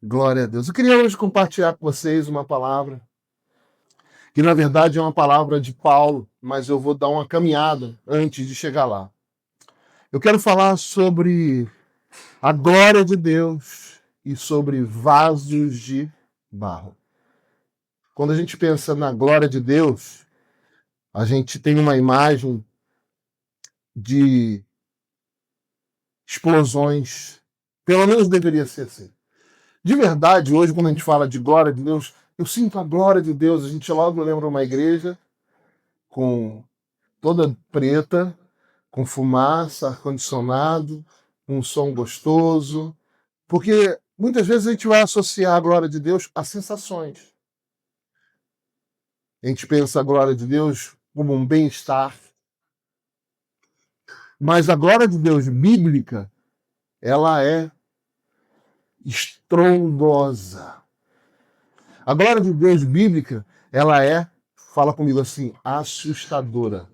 Glória a Deus. Eu queria hoje compartilhar com vocês uma palavra, que na verdade é uma palavra de Paulo, mas eu vou dar uma caminhada antes de chegar lá. Eu quero falar sobre a glória de Deus e sobre vasos de barro. Quando a gente pensa na glória de Deus, a gente tem uma imagem de explosões, pelo menos deveria ser assim. De verdade, hoje, quando a gente fala de glória de Deus, eu sinto a glória de Deus. A gente logo lembra uma igreja com toda preta, com fumaça, ar-condicionado, um som gostoso. Porque muitas vezes a gente vai associar a glória de Deus a sensações. A gente pensa a glória de Deus como um bem-estar. Mas a glória de Deus bíblica, ela é estrondosa. A glória de Deus bíblica, ela é, fala comigo assim, assustadora.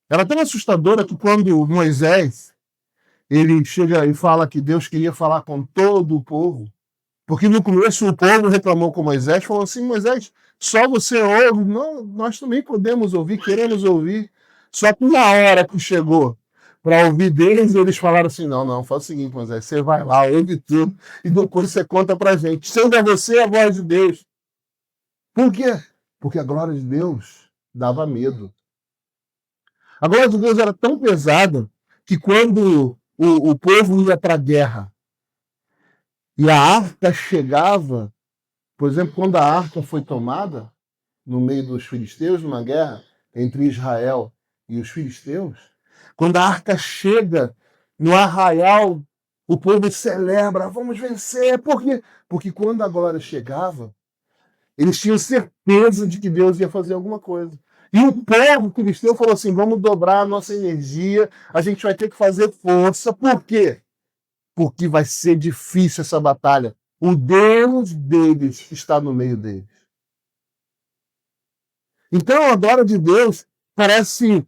Ela é tão assustadora que quando Moisés, ele chega e fala que Deus queria falar com todo o povo, porque no começo o povo reclamou com Moisés, falou assim, Moisés, só você ouve, não, nós também podemos ouvir, queremos ouvir. Só que na hora que chegou para ouvir deles, eles falaram assim, não, faz o seguinte, Moisés, você vai lá, ouve tudo, e depois você conta pra gente. Seja você a voz de Deus. Por quê? Porque a glória de Deus dava medo. A glória de Deus era tão pesada que quando o povo ia para a guerra e a arca chegava, por exemplo, quando a arca foi tomada no meio dos filisteus, numa guerra entre Israel e os filisteus, quando a arca chega no arraial, o povo celebra, vamos vencer. Por quê? Porque quando a glória chegava, eles tinham certeza de que Deus ia fazer alguma coisa. E o povo cristão falou assim: vamos dobrar a nossa energia, a gente vai ter que fazer força. Por quê? Porque vai ser difícil essa batalha. O Deus deles está no meio deles. Então a glória de Deus parece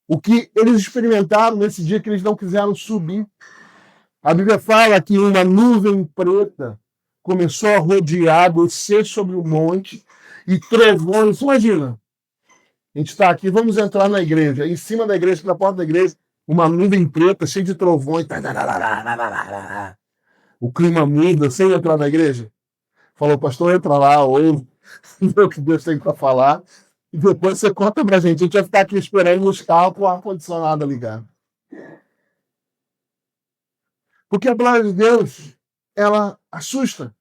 o que eles experimentaram nesse dia que eles não quiseram subir. A Bíblia fala que uma nuvem preta começou a rodear, descer sobre o monte e trovões. Imagina, a gente está aqui, vamos entrar na igreja. Em cima da igreja, na porta da igreja, uma nuvem preta, cheia de trovões. O clima muda, sem entrar na igreja. Falou, pastor, entra lá, ouve, vê o que Deus tem para falar. E depois você conta pra gente. A gente vai ficar aqui esperando nos carros com o ar-condicionado ligado. Porque a glória de Deus, ela assusta.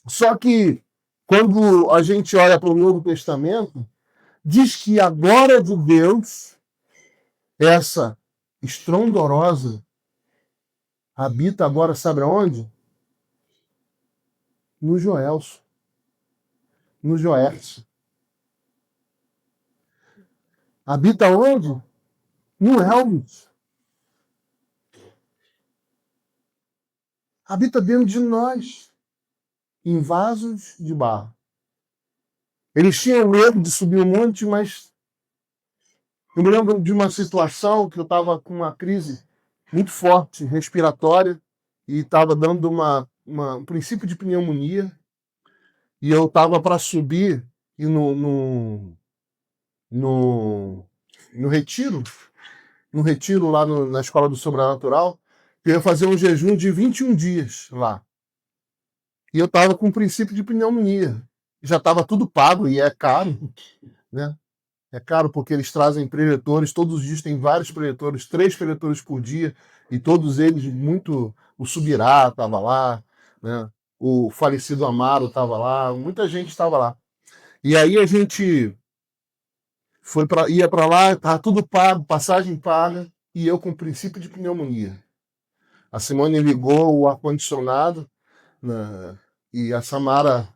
Só que quando a gente olha para o Novo Testamento, diz que a glória de Deus, essa estrondorosa, habita agora, sabe aonde? No Joelso, no Joércio. Habita onde? No Elvis. Habita dentro de nós, em vasos de barro. Eles tinham medo de subir o monte, mas eu me lembro de uma situação que eu estava com uma crise muito forte, respiratória, e estava dando um princípio de pneumonia, e eu estava para subir e no, no retiro, no retiro lá na Escola do Sobrenatural, eu ia fazer um jejum de 21 dias lá. E eu estava com um princípio de pneumonia. Já estava tudo pago e é caro, né? É caro porque eles trazem preletores, todos os dias tem vários preletores, 3 preletores por dia, e todos eles muito. O Subirá estava lá, né? O falecido Amaro estava lá, muita gente estava lá. E aí a gente ia para lá, estava tudo pago, passagem paga, e eu com princípio de pneumonia. A Simone ligou o ar-condicionado, né, e a Samara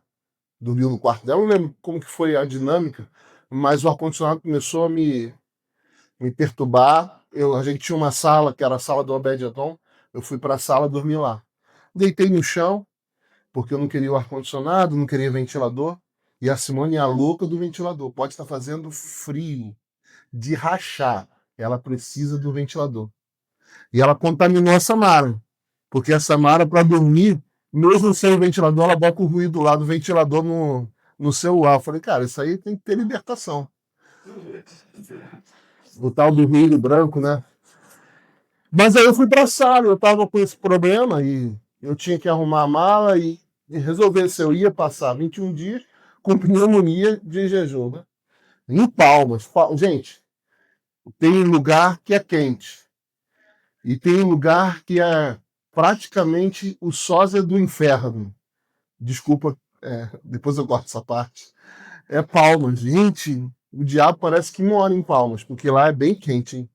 dormiu no quarto dela. Eu não lembro como que foi a dinâmica, mas o ar-condicionado começou a me perturbar. A gente tinha uma sala, que era a sala do Obed-Edom, eu fui para a sala dormir lá. Deitei no chão, porque eu não queria o ar-condicionado, não queria ventilador, e a Simone é a louca do ventilador. Pode estar fazendo frio, de rachar, ela precisa do ventilador. E ela contaminou a Samara. Porque a Samara, para dormir, mesmo sem o ventilador, ela bota o ruído lá do ventilador no celular. Eu falei, cara, isso aí tem que ter libertação. O tal do ruído branco, né? Mas aí eu fui para a sala, eu estava com esse problema e eu tinha que arrumar a mala e resolver se eu ia passar 21 dias com pneumonia de jejum, né? Em Palmas. Gente, tem lugar que é quente e tem lugar que é praticamente o sósia do inferno. Desculpa, depois eu corto essa parte. É Palmas. Gente, o diabo parece que mora em Palmas, porque lá é bem quente, hein?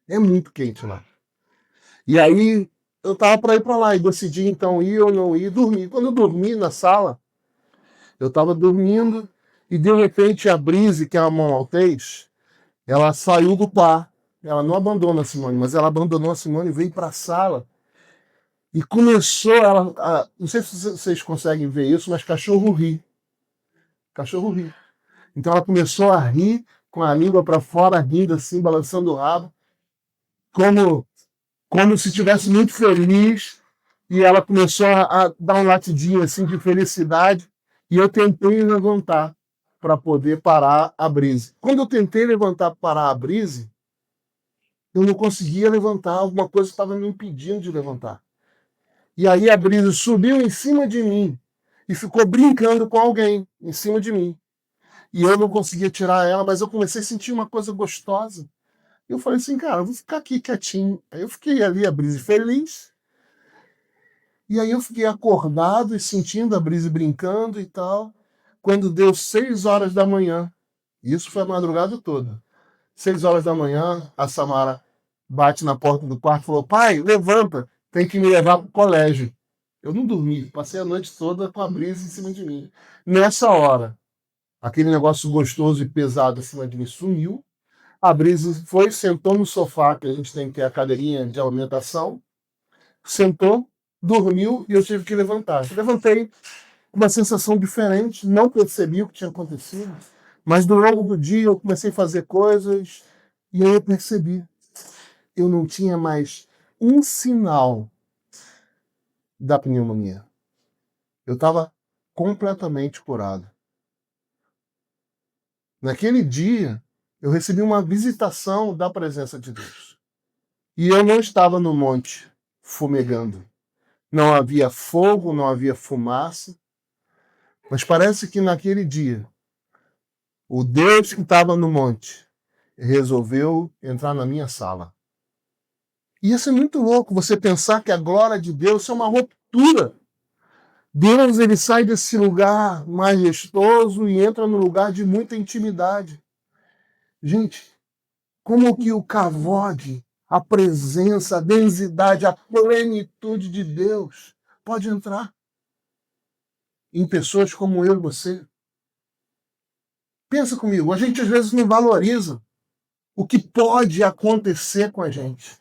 É muito quente lá. E aí eu tava para ir para lá e decidi então ir ou não ir, dormir. Quando eu dormi na sala, eu tava dormindo e de repente a Brise, que é uma maltês, ela saiu do par. Ela não abandona a Simone, mas ela abandonou a Simone e veio para a sala. E começou ela. Não sei se vocês conseguem ver isso, mas cachorro ri. Cachorro ri. Então ela começou a rir, com a língua para fora, rindo assim, balançando o rabo, como, como se estivesse muito feliz. E ela começou a dar um latidinho assim de felicidade. E eu tentei levantar para poder parar a Brise. Quando eu tentei levantar para parar a Brise, eu não conseguia levantar, alguma coisa estava me impedindo de levantar. E aí a Brise subiu em cima de mim e ficou brincando com alguém em cima de mim. E eu não conseguia tirar ela, mas eu comecei a sentir uma coisa gostosa. E eu falei assim, cara, eu vou ficar aqui quietinho. Aí eu fiquei ali, a Brise feliz. E aí eu fiquei acordado e sentindo a Brise brincando e tal. Quando deu 6 horas da manhã, isso foi a madrugada toda. 6 horas da manhã, a Samara bate na porta do quarto e falou, pai, levanta, tem que me levar para o colégio. Eu não dormi, passei a noite toda com a Brise em cima de mim. Nessa hora, aquele negócio gostoso e pesado em cima de mim sumiu. A Brise foi, sentou no sofá, que a gente tem que ter a cadeirinha de alimentação, sentou, dormiu e eu tive que levantar. Eu levantei com uma sensação diferente, não percebi o que tinha acontecido, mas no longo do dia eu comecei a fazer coisas e aí eu percebi. Eu não tinha mais um sinal da pneumonia. Eu estava completamente curado. Naquele dia, eu recebi uma visitação da presença de Deus. E eu não estava no monte fumegando. Não havia fogo, não havia fumaça. Mas parece que naquele dia, o Deus que estava no monte resolveu entrar na minha sala. E isso é muito louco, você pensar que a glória de Deus é uma ruptura. Deus ele sai desse lugar majestoso e entra no lugar de muita intimidade. Gente, como que o kavod, a presença, a densidade, a plenitude de Deus pode entrar em pessoas como eu e você? Pensa comigo, a gente às vezes não valoriza o que pode acontecer com a gente.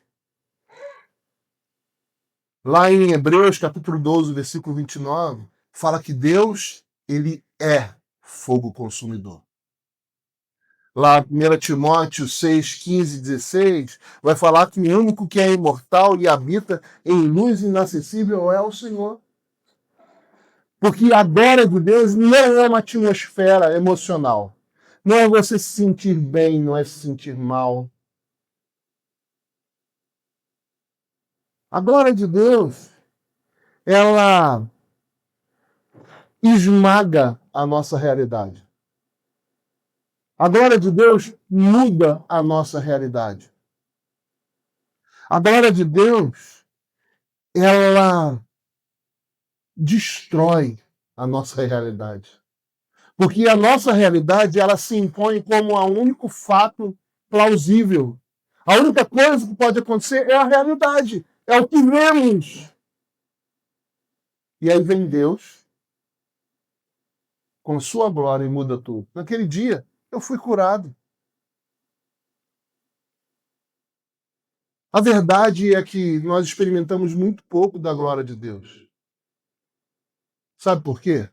Lá em Hebreus, capítulo 12, versículo 29, fala que Deus, ele é fogo consumidor. Lá, 1 Timóteo 6, 15 e 16, vai falar que o único que é imortal e habita em luz inacessível é o Senhor. Porque a glória de Deus não é uma atmosfera emocional. Não é você se sentir bem, não é se sentir mal. A glória de Deus, ela esmaga a nossa realidade. A glória de Deus muda a nossa realidade. A glória de Deus, ela destrói a nossa realidade. Porque a nossa realidade, ela se impõe como um único fato plausível. A única coisa que pode acontecer é a realidade, é o que vemos. E aí vem Deus com sua glória e muda tudo. Naquele dia, eu fui curado. A verdade é que nós experimentamos muito pouco da glória de Deus. Sabe por quê?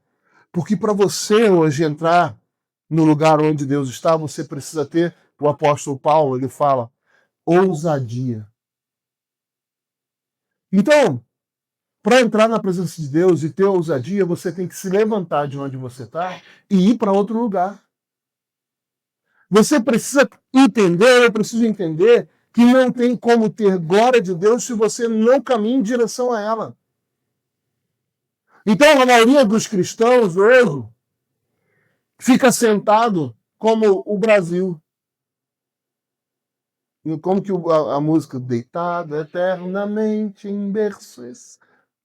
Porque para você hoje entrar no lugar onde Deus está, você precisa ter, o apóstolo Paulo, ele fala, ousadia. Então, para entrar na presença de Deus e ter ousadia, você tem que se levantar de onde você está e ir para outro lugar. Você precisa entender, eu preciso entender, que não tem como ter glória de Deus se você não caminha em direção a ela. Então, a maioria dos cristãos hoje fica sentado como o Brasil. Como que a música deitado eternamente em berço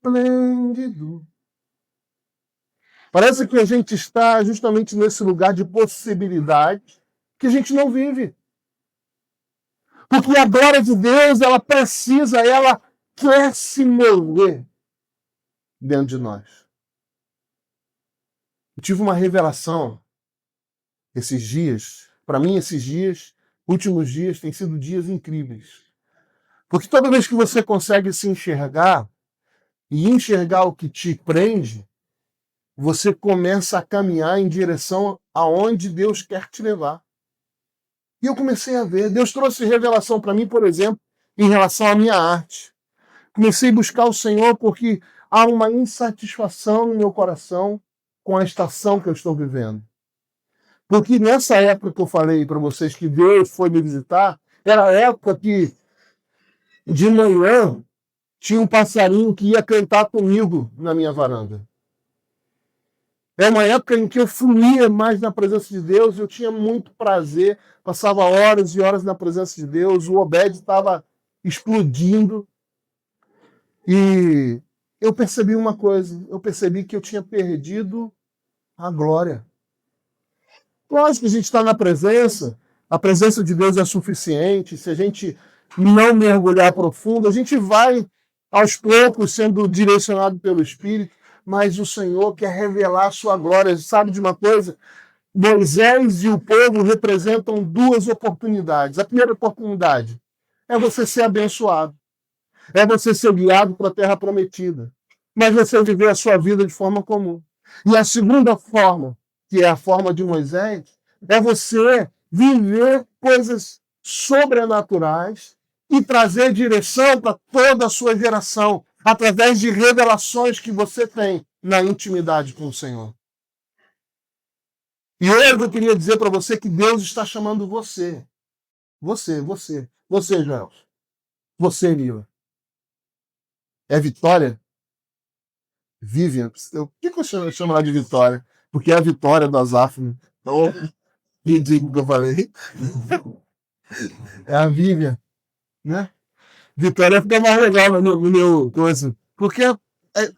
esplêndido. Parece que a gente está justamente nesse lugar de possibilidade que a gente não vive. Porque a glória de Deus, ela quer se mover dentro de nós. Eu tive uma revelação esses dias. Para mim, esses dias, últimos dias, têm sido dias incríveis. Porque toda vez que você consegue se enxergar e enxergar o que te prende, você começa a caminhar em direção aonde Deus quer te levar. E eu comecei a ver. Deus trouxe revelação para mim, por exemplo, em relação à minha arte. Comecei a buscar o Senhor porque há uma insatisfação no meu coração com a estação que eu estou vivendo. Porque nessa época que eu falei para vocês que Deus foi me visitar, era a época que de manhã tinha um passarinho que ia cantar comigo na minha varanda. É uma época em que eu fluía mais na presença de Deus, eu tinha muito prazer, passava horas e horas na presença de Deus, o Obed estava explodindo. E eu percebi uma coisa, eu percebi que eu tinha perdido a glória. Lógico que a gente está na presença, a presença de Deus é suficiente, se a gente não mergulhar profundo, a gente vai aos poucos sendo direcionado pelo Espírito, mas o Senhor quer revelar a sua glória. Sabe de uma coisa? Moisés e o povo representam duas oportunidades. A primeira oportunidade é você ser abençoado, é você ser guiado para a terra prometida, mas você viver a sua vida de forma comum. E a segunda forma, que é a forma de Moisés, é você viver coisas sobrenaturais e trazer direção para toda a sua geração, através de revelações que você tem na intimidade com o Senhor. E hoje eu queria dizer para você que Deus está chamando você. Você, Joel. Você, Lila. É Vitória? Vivian. Por que eu chamo ela de Vitória? Porque é a Vitória do Azaf. Né? Então, ridículo que eu falei. É a Vivian, né? Vitória fica mais legal no meu coisa. Porque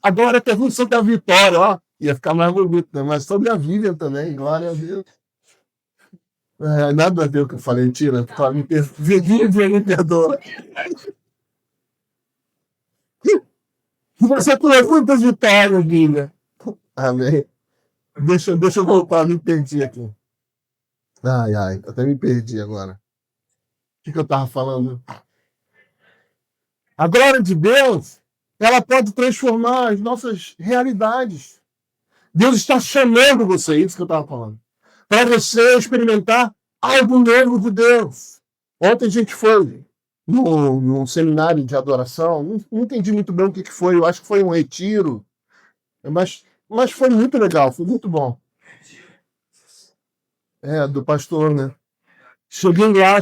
agora tem a função da Vitória, ó. Ia ficar mais bonito, né? Mas sobre a Vivian também, glória a Deus. Nada a ver com o que eu falei, mentira. Vivian me perdoa. Você tem muitas vitórias, Vivian. Amém. Deixa eu voltar, me perdi aqui. Ai, até me perdi agora. O que eu estava falando? A glória de Deus, ela pode transformar as nossas realidades. Deus está chamando você, isso que eu estava falando, para você experimentar algo novo de Deus. Ontem a gente foi num seminário de adoração, não entendi muito bem o que foi, eu acho que foi um retiro, mas foi muito legal, foi muito bom. Do pastor, né? Cheguei lá,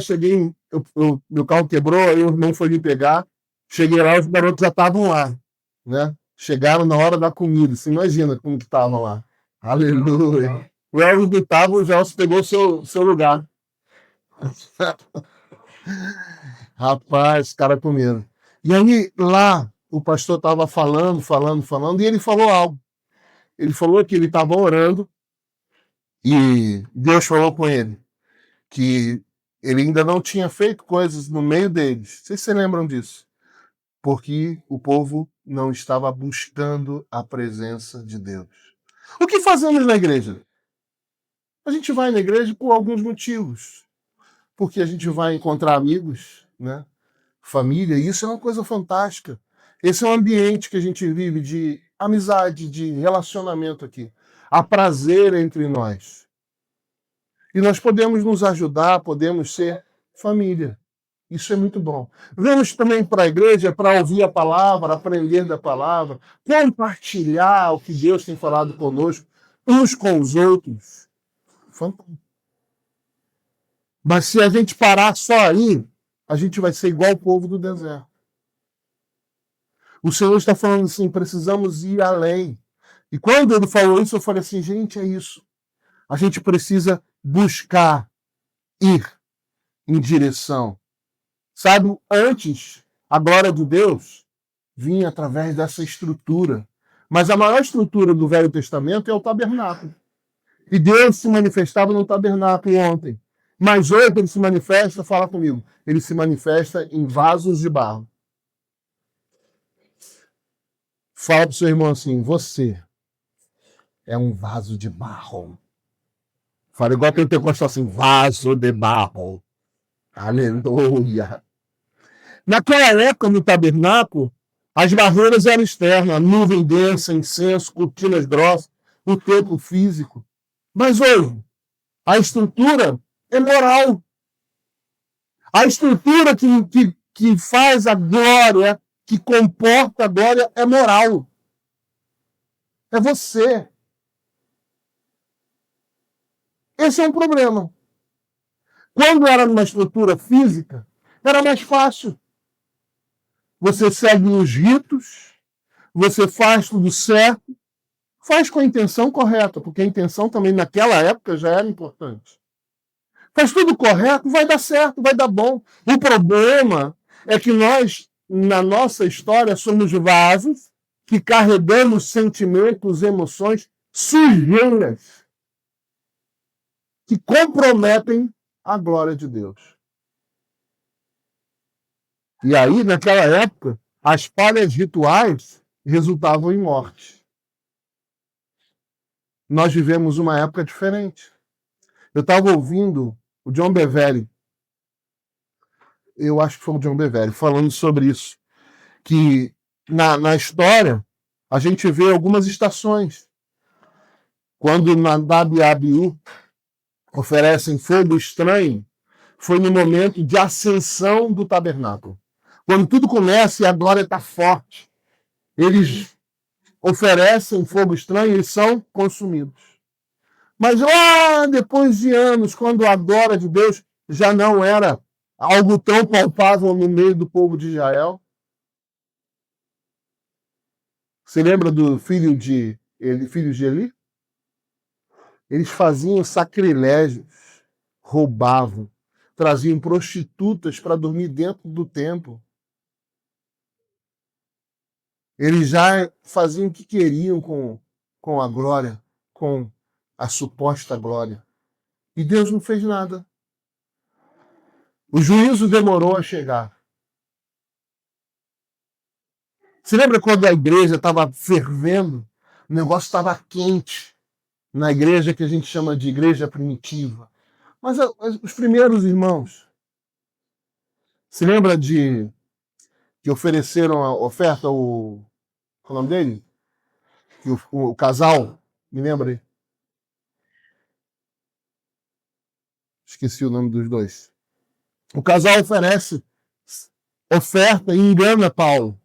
meu carro quebrou, aí o irmão foi me pegar. Cheguei lá, os garotos já estavam lá, né? Chegaram na hora da comida. Você imagina como que estavam lá. Aleluia. O Elvis gritava, o Gelson pegou seu lugar. Rapaz, os caras comeram. E aí, lá, o pastor estava falando, e ele falou algo. Ele falou que ele estava orando e Deus falou com ele que ele ainda não tinha feito coisas no meio deles. Vocês se lembram disso? Porque o povo não estava buscando a presença de Deus. O que fazemos na igreja? A gente vai na igreja por alguns motivos. Porque a gente vai encontrar amigos, né? Família, e isso é uma coisa fantástica. Esse é um ambiente que a gente vive de amizade, de relacionamento aqui. Há prazer entre nós. E nós podemos nos ajudar, podemos ser família. Isso é muito bom. Vamos também para a igreja para ouvir a palavra, aprender da palavra, compartilhar o que Deus tem falado conosco, uns com os outros. Fantástico. Mas se a gente parar só aí, a gente vai ser igual o povo do deserto. O Senhor está falando assim, precisamos ir além. E quando ele falou isso, eu falei assim, gente, é isso. A gente precisa buscar ir em direção. Sabe, antes, a glória de Deus vinha através dessa estrutura. Mas a maior estrutura do Velho Testamento é o tabernáculo. E Deus se manifestava no tabernáculo ontem. Mas hoje ele se manifesta, fala comigo, ele se manifesta em vasos de barro. Fala para o seu irmão assim, você é um vaso de barro. Fala igual pentecostal assim, vaso de barro. Aleluia. Naquela época, no tabernáculo, as barreiras eram externas, nuvem densa, incenso, cortinas grossas, o templo físico. Mas hoje, a estrutura é moral. A estrutura que faz a glória, que comporta a glória, é moral. É você. Esse é um problema. Quando era numa estrutura física, era mais fácil. Você segue os ritos, você faz tudo certo, faz com a intenção correta, porque a intenção também naquela época já era importante. Faz tudo correto, vai dar certo, vai dar bom. O problema é que nós, na nossa história, somos vasos que carregamos sentimentos, emoções sujeiras que comprometem a glória de Deus. E aí, naquela época, as falhas rituais resultavam em morte. Nós vivemos uma época diferente. Eu estava ouvindo o John Bevere, eu acho que foi o John Bevere, falando sobre isso, que na história a gente vê algumas estações. Quando Nadab e Abiú oferecem fogo estranho, foi no momento de ascensão do tabernáculo. Quando tudo começa e a glória está forte, eles oferecem fogo estranho e são consumidos. Mas lá, depois de anos, quando a glória de Deus já não era algo tão palpável no meio do povo de Israel, você lembra do filho de Eli? Eles faziam sacrilégios, roubavam, traziam prostitutas para dormir dentro do templo. Eles já faziam o que queriam com a glória, com a suposta glória. E Deus não fez nada. O juízo demorou a chegar. Você lembra quando a igreja estava fervendo? O negócio estava quente na igreja que a gente chama de igreja primitiva. Mas os primeiros irmãos, se lembra de que ofereceram a oferta, qual é o nome dele? Que o casal, me lembra aí? Esqueci o nome dos dois. O casal oferece oferta e engana Paulo.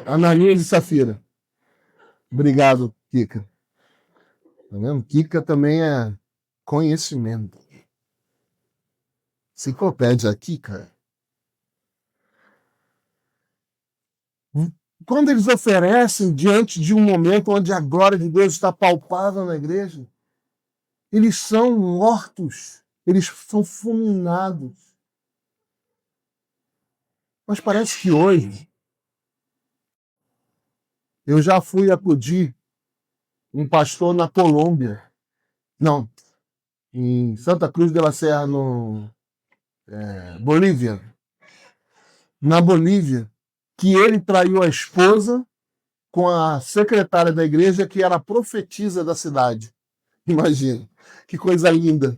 Ananias e Safira. Obrigado, Kika. Tá vendo? Kika também é conhecimento. Enciclopédia aqui, cara. Quando eles oferecem diante de um momento onde a glória de Deus está palpável na igreja, eles são mortos, eles são fulminados. Mas parece que hoje eu já fui acudir um pastor na Colômbia. Não, em Santa Cruz de la Serra, no Bolívia. Na Bolívia, que ele traiu a esposa com a secretária da igreja, que era a profetisa da cidade. Imagina, que coisa linda.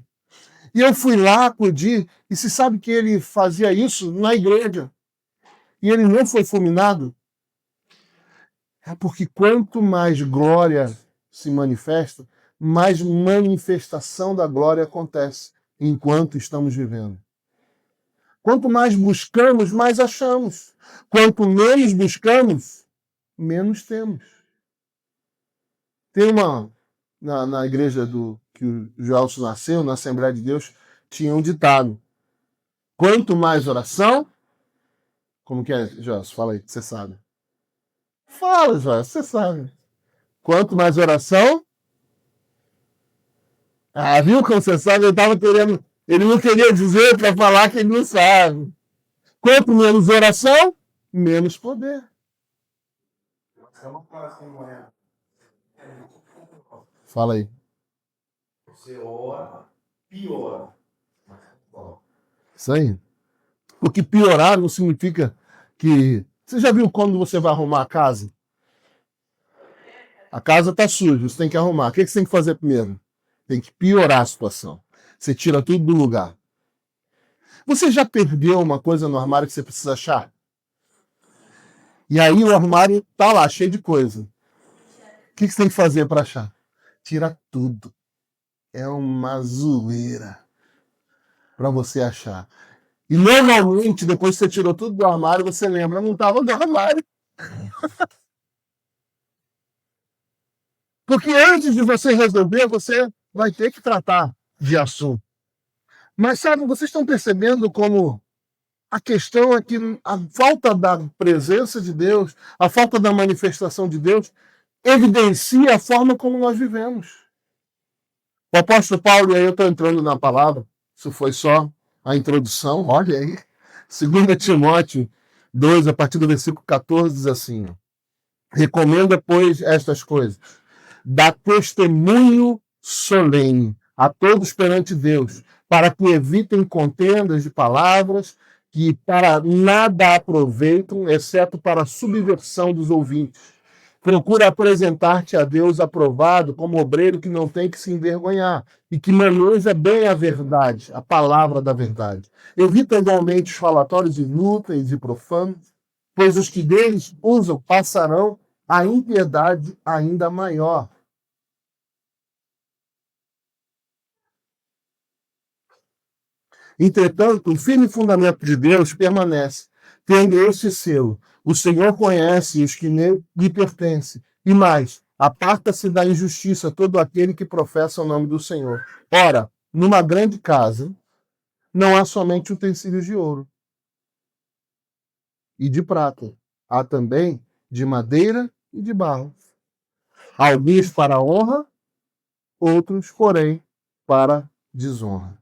E eu fui lá acudir, e se sabe que ele fazia isso na igreja. E ele não foi fulminado. É porque quanto mais glória se manifesta, mais manifestação da glória acontece enquanto estamos vivendo. Quanto mais buscamos, mais achamos. Quanto menos buscamos, menos temos. Tem uma... Na igreja que o Joelson nasceu, na Assembleia de Deus, tinha um ditado. Quanto mais oração... Como que é, Joelson? Fala aí, você sabe. Fala, Joelson, você sabe. Quanto mais oração... Ah, viu como você sabe? Ele estava querendo... Ele não queria dizer para falar que ele não sabe. Quanto menos oração, menos poder. Fala aí. Você ora, piora. Isso aí. Porque piorar não significa que... Você já viu quando você vai arrumar a casa? A casa está suja, você tem que arrumar. O que você tem que fazer primeiro? Tem que piorar a situação. Você tira tudo do lugar. Você já perdeu uma coisa no armário que você precisa achar? E aí o armário tá lá, cheio de coisa. O que você tem que fazer para achar? Tira tudo. É uma zoeira para você achar. E normalmente, depois que você tirou tudo do armário, você lembra, não estava no armário. Porque antes de você resolver, você vai ter que tratar de assunto. Mas sabe, vocês estão percebendo como a questão é que a falta da presença de Deus, a falta da manifestação de Deus, evidencia a forma como nós vivemos. O apóstolo Paulo, e aí eu estou entrando na palavra, isso foi só a introdução, olha aí. 2 Timóteo 2, a partir do versículo 14, diz assim: recomenda, pois, estas coisas. Dá testemunho solene a todos perante Deus, para que evitem contendas de palavras que para nada aproveitam, exceto para a subversão dos ouvintes. Procura apresentar-te a Deus aprovado como obreiro que não tem que se envergonhar e que maneja bem a verdade, a palavra da verdade. Evita igualmente os falatórios inúteis e profanos, pois os que deles usam passarão a impiedade ainda maior. Entretanto, o firme fundamento de Deus permanece, tendo este selo: o Senhor conhece os que lhe pertencem. E mais, aparta-se da injustiça todo aquele que professa o nome do Senhor. Ora, numa grande casa, não há somente utensílios de ouro e de prata. Há também de madeira e de barro. Alguns para a honra, outros, porém, para desonra.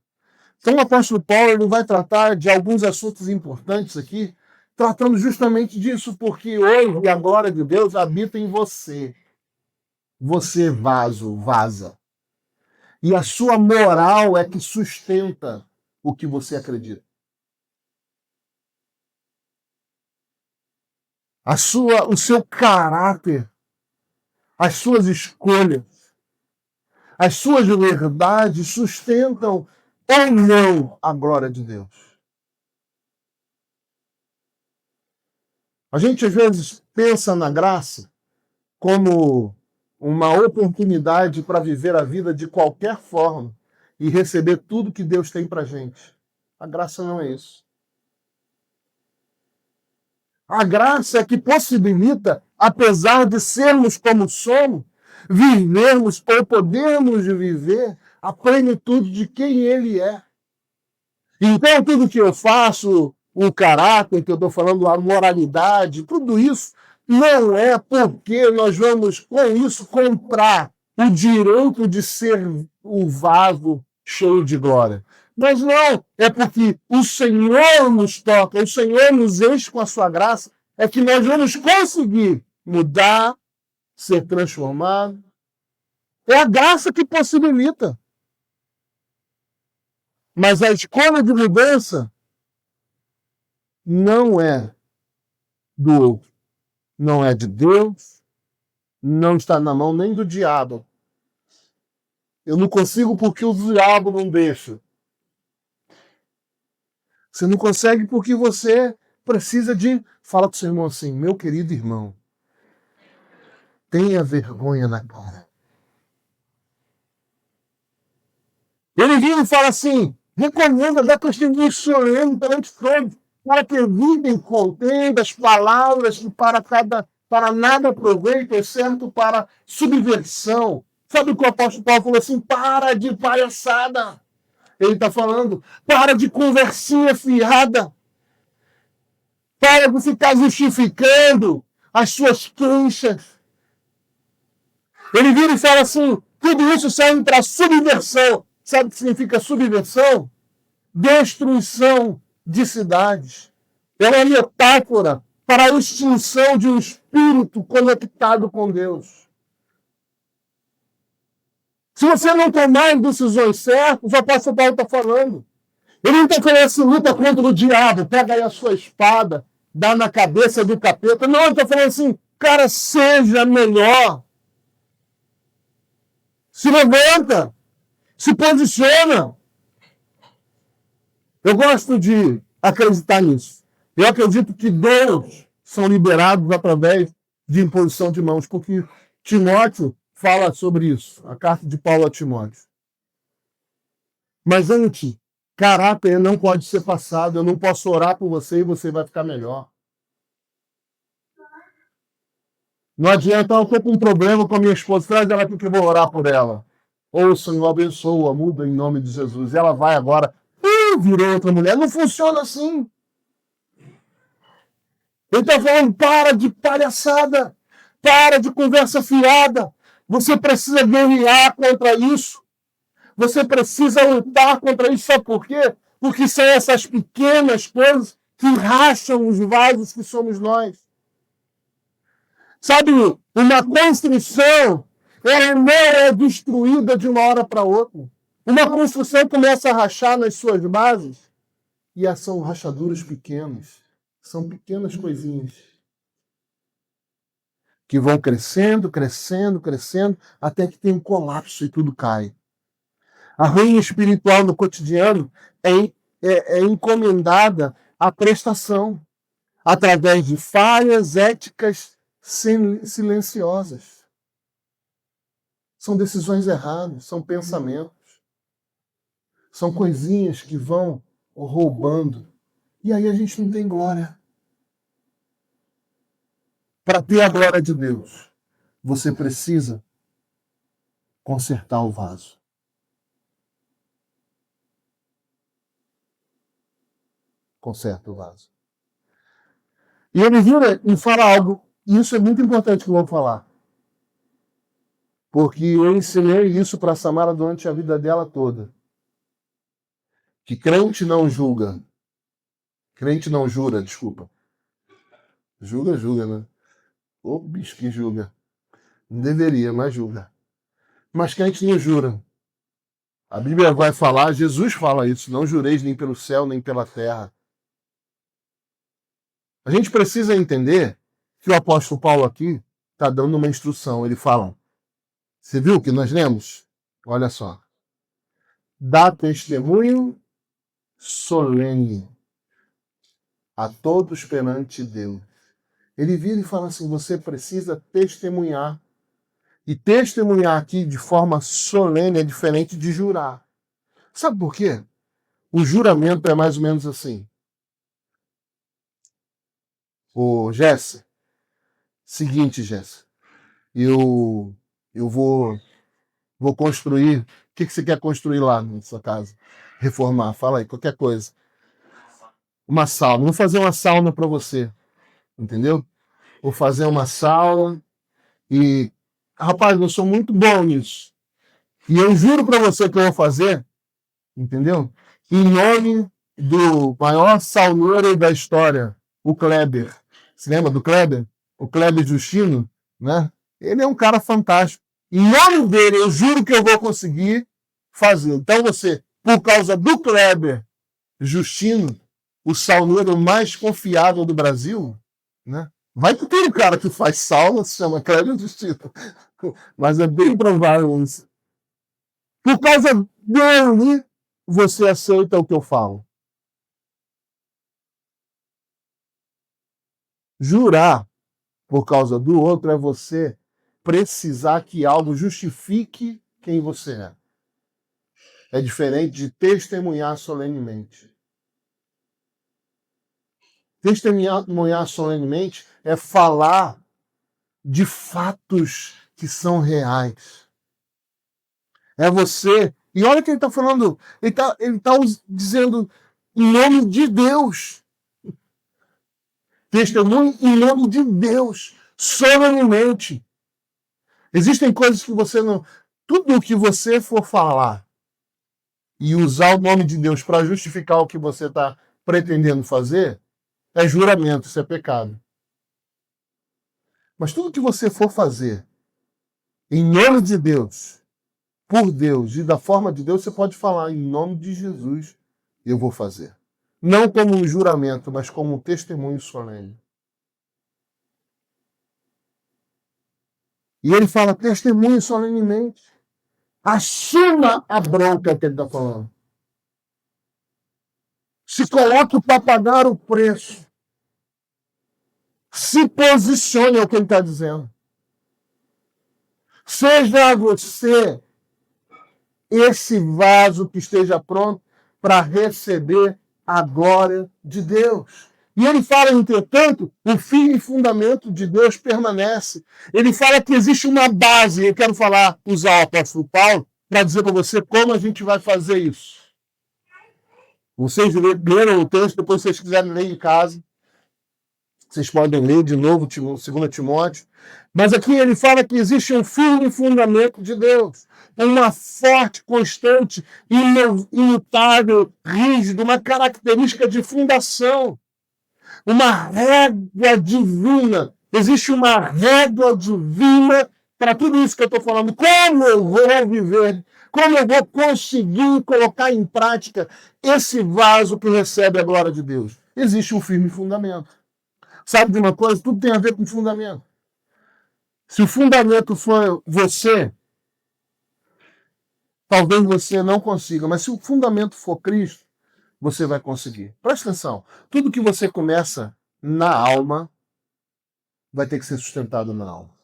Então o apóstolo Paulo ele vai tratar de alguns assuntos importantes aqui, tratando justamente disso, porque hoje e a glória de Deus habita em você. Você, vaso, vaza. E a sua moral é que sustenta o que você acredita. O seu caráter, as suas escolhas, as suas verdades sustentam ou não a glória de Deus. A gente às vezes pensa na graça como uma oportunidade para viver a vida de qualquer forma e receber tudo que Deus tem para gente. A graça não é isso. A graça é que possibilita, apesar de sermos como somos, vivermos ou podermos viver a plenitude de quem Ele é. Então, tudo que eu faço, o caráter que eu estou falando, a moralidade, tudo isso não é porque nós vamos, com isso, comprar o direito de ser o vaso cheio de glória. Mas não, é porque o Senhor nos toca, o Senhor nos enche com a sua graça, é que nós vamos conseguir mudar, ser transformado. É a graça que possibilita. Mas a escolha de mudança não é do outro, não é de Deus, não está na mão nem do diabo. Eu não consigo porque o diabo não deixa. Você não consegue porque você precisa de... Fala com o seu irmão assim: meu querido irmão, tenha vergonha na cara. Ele vira e fala assim: Recomenda, dá testemunho solene perante todos, para que evitem contendas, palavras que para nada aproveitam, exceto para subversão. Sabe o que o apóstolo Paulo falou assim? Para de palhaçada. Ele está falando, para de conversinha fiada. Para de ficar justificando as suas queixas. Ele vira e fala assim, tudo isso serve para subversão. Sabe o que significa subversão? Destruição de cidades. É uma metáfora para a extinção de um espírito conectado com Deus. Se você não tomar as decisões certas, o apóstolo Paulo está falando. Ele não está falando assim, luta contra o diabo, pega aí a sua espada, dá na cabeça do capeta. Não, ele está falando assim, cara, seja melhor. Se levanta, se posiciona. Eu gosto de acreditar nisso. Eu acredito que dons são liberados através de imposição de mãos, porque Timóteo fala sobre isso, a carta de Paulo a Timóteo. Mas antes, caráter não pode ser passado. Eu não posso orar por você e você vai ficar melhor. Não adianta, eu estou com um problema com a minha esposa, traz ela aqui que eu vou orar por ela. Ou o Senhor abençoa, muda em nome de Jesus. Ela vai agora, virou outra mulher. Não funciona assim. Ele está falando, para de palhaçada, para de conversa fiada. Você precisa guerrear contra isso. Você precisa lutar contra isso. Sabe por quê? Porque são essas pequenas coisas que racham os vasos que somos nós. Sabe, uma construção, ela não é destruída de uma hora para outra. Uma construção começa a rachar nas suas bases e são rachaduras pequenas. São pequenas coisinhas que vão crescendo, crescendo, crescendo, até que tem um colapso e tudo cai. A ruína espiritual no cotidiano é encomendada à prestação, através de falhas éticas silenciosas. São decisões erradas, são pensamentos, são coisinhas que vão roubando. E aí a gente não tem glória. Para ter a glória de Deus, você precisa consertar o vaso. Conserta o vaso. E ele vira e fala algo, e isso é muito importante que eu vou falar. Porque eu ensinei isso para a Samara durante a vida dela toda. Que crente não julga. Crente não jura, desculpa. Julga, né? Ô bicho que julga. Não deveria, mas julga. Mas crente não jura. A Bíblia vai falar, Jesus fala isso, não jureis nem pelo céu, nem pela terra. A gente precisa entender que o apóstolo Paulo aqui está dando uma instrução. Ele fala, você viu o que nós lemos? Olha só. Dá testemunho solene a todos perante Deus. Ele vira e fala assim, você precisa testemunhar. E testemunhar aqui de forma solene é diferente de jurar. Sabe por quê? O juramento é mais ou menos assim. Ô, Jéssica, seguinte, Jéssica, eu vou construir. O que você quer construir lá na sua casa? Reformar, fala aí, qualquer coisa. Uma sauna. Vou fazer uma sauna para você, entendeu? Vou fazer uma sauna e, rapaz, eu sou muito bom nisso. E eu juro para você que eu vou fazer, entendeu? Em nome do maior sauneiro da história, o Kleber. Você lembra do Kleber? O Kleber Justino, né? Ele é um cara fantástico. Em nome dele, eu juro que eu vou conseguir fazer. Então você, por causa do Kleber Justino, o sauneiro mais confiável do Brasil, né? Vai que tem um cara que faz sauna, se chama Kleber Justino. Mas é bem provável isso. Por causa dele, você aceita o que eu falo. Jurar por causa do outro é você precisar que algo justifique quem você é. é diferente de testemunhar solenemente. Testemunhar solenemente é falar de fatos que são reais. É você. E olha que ele está falando, ele tá dizendo em nome de Deus. Testemunho em nome de Deus, solenemente. Existem coisas que você não. Tudo o que você for falar e usar o nome de Deus para justificar o que você está pretendendo fazer, é juramento, isso é pecado. Mas tudo que você for fazer em nome de Deus, por Deus e da forma de Deus, você pode falar em nome de Jesus, eu vou fazer. Não como um juramento, mas como um testemunho solene. E ele fala testemunho solenemente. Assuma a bronca que ele está falando. Se coloque para pagar o preço. Se posicione, é o que ele está dizendo. Seja você esse vaso que esteja pronto para receber a glória de Deus. E ele fala, entretanto, o firme fundamento de Deus permanece. Ele fala que existe uma base. Eu quero usar o apóstolo Paulo para dizer para você como a gente vai fazer isso. Vocês leram o texto, depois se vocês quiserem ler em casa. Vocês podem ler de novo 2 Timóteo. Mas aqui ele fala que existe um firme fundamento de Deus. Uma forte, constante, imutável, rígido, uma característica de fundação. Uma régua divina. Existe uma régua divina para tudo isso que eu estou falando. Como eu vou viver? Como eu vou conseguir colocar em prática esse vaso que recebe a glória de Deus? Existe um firme fundamento. Sabe de uma coisa? Tudo tem a ver com fundamento. Se o fundamento for você, talvez você não consiga, mas se o fundamento for Cristo, você vai conseguir. Presta atenção. Tudo que você começa na alma vai ter que ser sustentado na alma.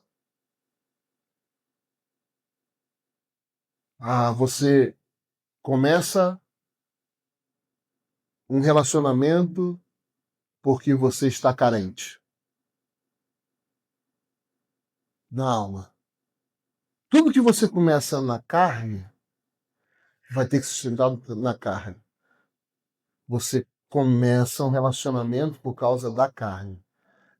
Você começa um relacionamento porque você está carente. Na alma. Tudo que você começa na carne vai ter que ser sustentado na carne. Você começa um relacionamento por causa da carne.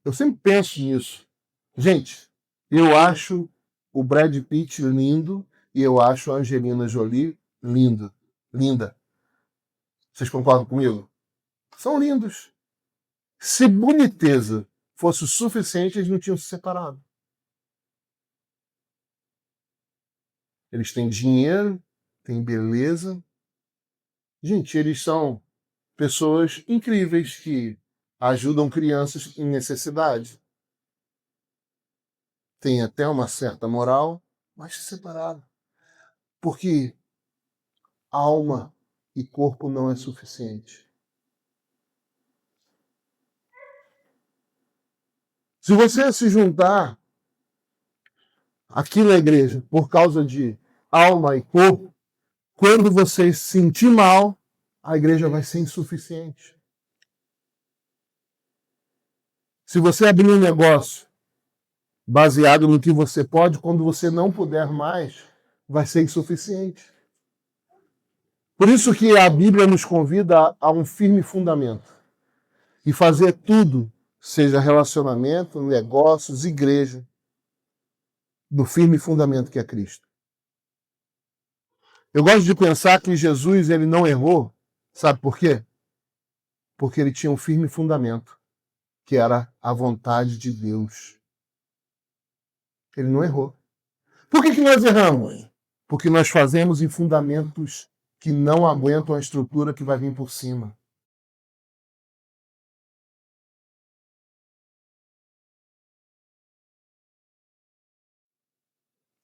Eu sempre penso nisso. Gente, eu acho o Brad Pitt lindo e eu acho a Angelina Jolie linda. Vocês concordam comigo? São lindos. Se boniteza fosse o suficiente, eles não tinham se separado. Eles têm dinheiro, têm beleza. Gente, eles são pessoas incríveis que ajudam crianças em necessidade. Tem até uma certa moral, mas se separaram. Porque alma e corpo não é suficiente. Se você se juntar aqui na igreja por causa de alma e corpo, quando você se sentir mal, a igreja vai ser insuficiente. Se você abrir um negócio baseado no que você pode, quando você não puder mais, vai ser insuficiente. Por isso que a Bíblia nos convida a um firme fundamento. E fazer tudo, seja relacionamento, negócios, igreja, do firme fundamento que é Cristo. Eu gosto de pensar que Jesus ele não errou, sabe por quê? Porque ele tinha um firme fundamento, que era a vontade de Deus. Ele não errou. Por que nós erramos? Porque nós fazemos em fundamentos que não aguentam a estrutura que vai vir por cima.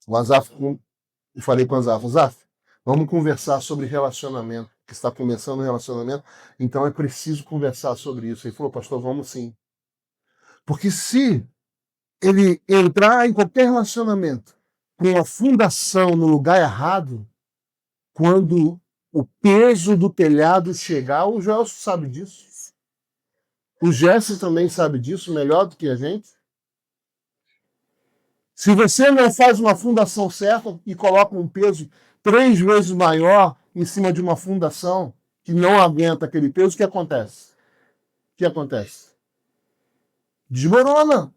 O Azaf, eu falei com o Azaf, vamos conversar sobre relacionamento, que está começando um relacionamento, então é preciso conversar sobre isso. Ele falou, pastor, vamos sim. Porque se ele entrar em qualquer relacionamento com a fundação no lugar errado, quando o peso do telhado chegar. O Gelson sabe disso. O Jesse também sabe disso melhor do que a gente. Se você não faz uma fundação certa e coloca um peso 3 vezes maior em cima de uma fundação que não aguenta aquele peso, o que acontece? O que acontece? Desmorona.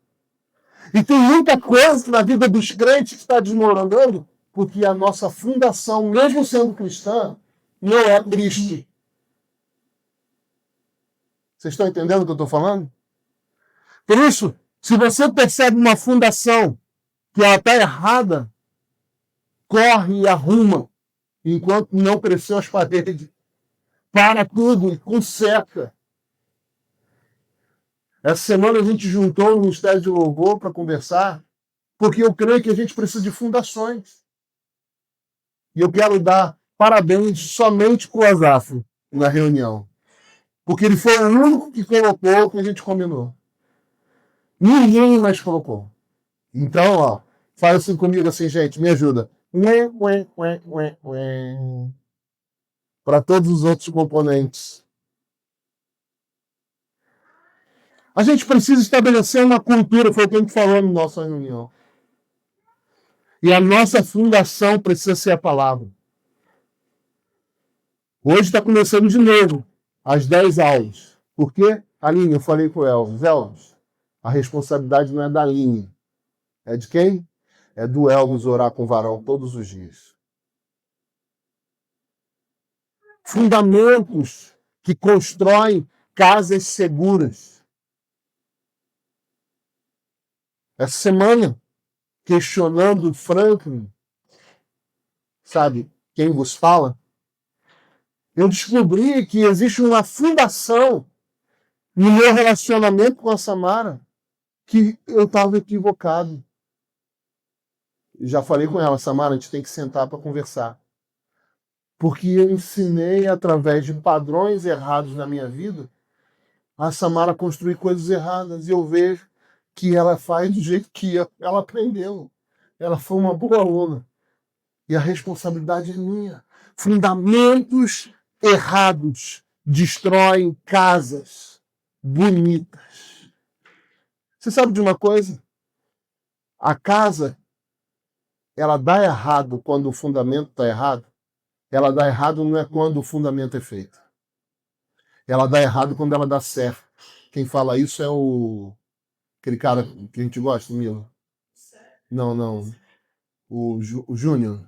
E tem muita coisa na vida dos crentes que está desmoronando porque a nossa fundação, mesmo sendo cristã, não é Cristo. Vocês estão entendendo o que eu estou falando? Por isso, se você percebe uma fundação que ela está errada, corre e arruma, enquanto não cresceu as paredes. Para tudo e conserta. Essa semana a gente juntou no Ministério de Louvor para conversar, porque eu creio que a gente precisa de fundações. E eu quero dar parabéns somente para o Azaf na reunião. Porque ele foi o único que colocou o que a gente combinou. Ninguém mais colocou. Então, ó, fala assim comigo assim, gente, me ajuda. Para todos os outros componentes. A gente precisa estabelecer uma cultura, foi o que a gente falou na nossa reunião. E a nossa fundação precisa ser a palavra. Hoje está começando de novo, às 10 aulas. Por quê? Aline, eu falei com o Elvis. Elvis, a responsabilidade não é da Aline. É de quem? É do Elvis orar com o varão todos os dias. Fundamentos que constroem casas seguras. Essa semana, questionando Franklin, sabe quem vos fala? Eu descobri que existe uma fundação no meu relacionamento com a Samara que eu estava equivocado. Já falei com ela, Samara, a gente tem que sentar para conversar. Porque eu ensinei, através de padrões errados na minha vida, a Samara construir coisas erradas. E eu vejo que ela faz do jeito que ela aprendeu. Ela foi uma boa aluna. E a responsabilidade é minha. Fundamentos errados destroem casas bonitas. Você sabe de uma coisa? A casa, ela dá errado quando o fundamento está errado. Ela dá errado não é quando o fundamento é feito. Ela dá errado quando ela dá certo. Quem fala isso é aquele cara que a gente gosta, Milo. Não. O Júnior.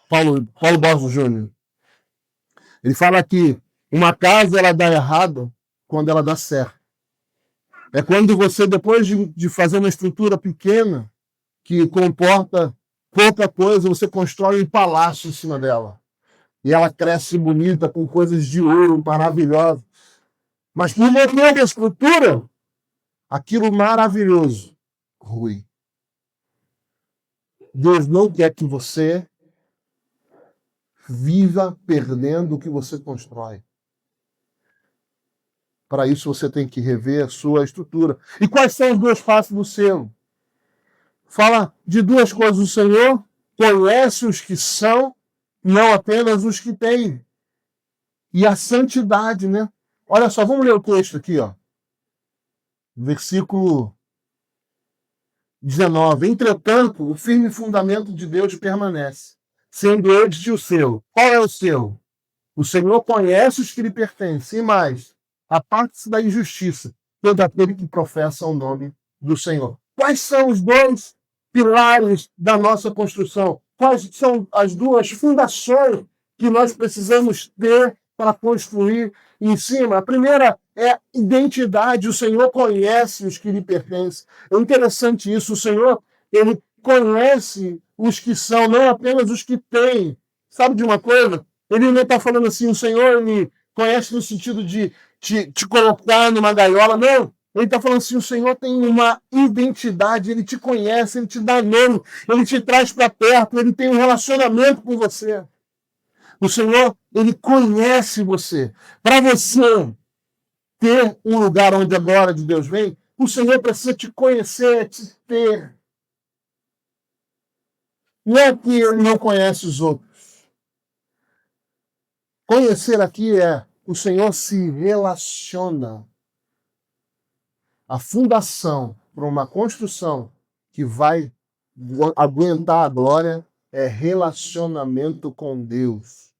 Paulo Borges Júnior. Ele fala que uma casa ela dá errado quando ela dá certo. É quando você, depois de fazer uma estrutura pequena, que comporta pouca coisa, você constrói um palácio em cima dela. E ela cresce bonita, com coisas de ouro maravilhosas. Mas no momento da estrutura, aquilo maravilhoso, ruim. Deus não quer que você viva perdendo o que você constrói. Para isso você tem que rever a sua estrutura. E quais são os 2 passos do selo? Fala de 2 coisas. O Senhor conhece os que são, não apenas os que têm. E a santidade, né? Olha só, vamos ler o texto aqui, ó. Versículo 19. Entretanto, o firme fundamento de Deus permanece, sendo este o seu. Qual é o seu? O Senhor conhece os que lhe pertencem. E mais, aparte-se da injustiça, todo aquele que professa o nome do Senhor. Quais são os 2 pilares da nossa construção? Quais são as 2 fundações que nós precisamos ter para construir em cima? A primeira é identidade. O Senhor conhece os que lhe pertencem. É interessante isso. O Senhor, ele conhece os que são, não apenas os que têm. Sabe de uma coisa? Ele não está falando assim, o Senhor me conhece no sentido de te colocar numa gaiola. Não. Ele está falando assim, o Senhor tem uma identidade, Ele te conhece, Ele te dá nome, Ele te traz para perto, Ele tem um relacionamento com você. O Senhor, Ele conhece você. Para você ter um lugar onde a glória de Deus vem, o Senhor precisa te conhecer, te ter. Não é que Ele não conhece os outros. Conhecer aqui é o Senhor se relaciona. A fundação para uma construção que vai aguentar a glória é relacionamento com Deus.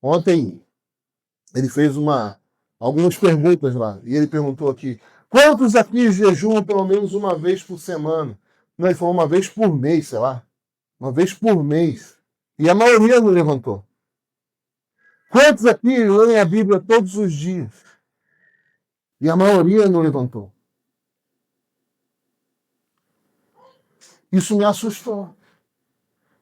Ontem ele fez algumas perguntas lá, e ele perguntou aqui: quantos aqui jejuam pelo menos uma vez por semana? Não, ele falou uma vez por mês, sei lá. Uma vez por mês. E a maioria não levantou. Quantos aqui leem a Bíblia todos os dias? E a maioria não levantou. Isso me assustou.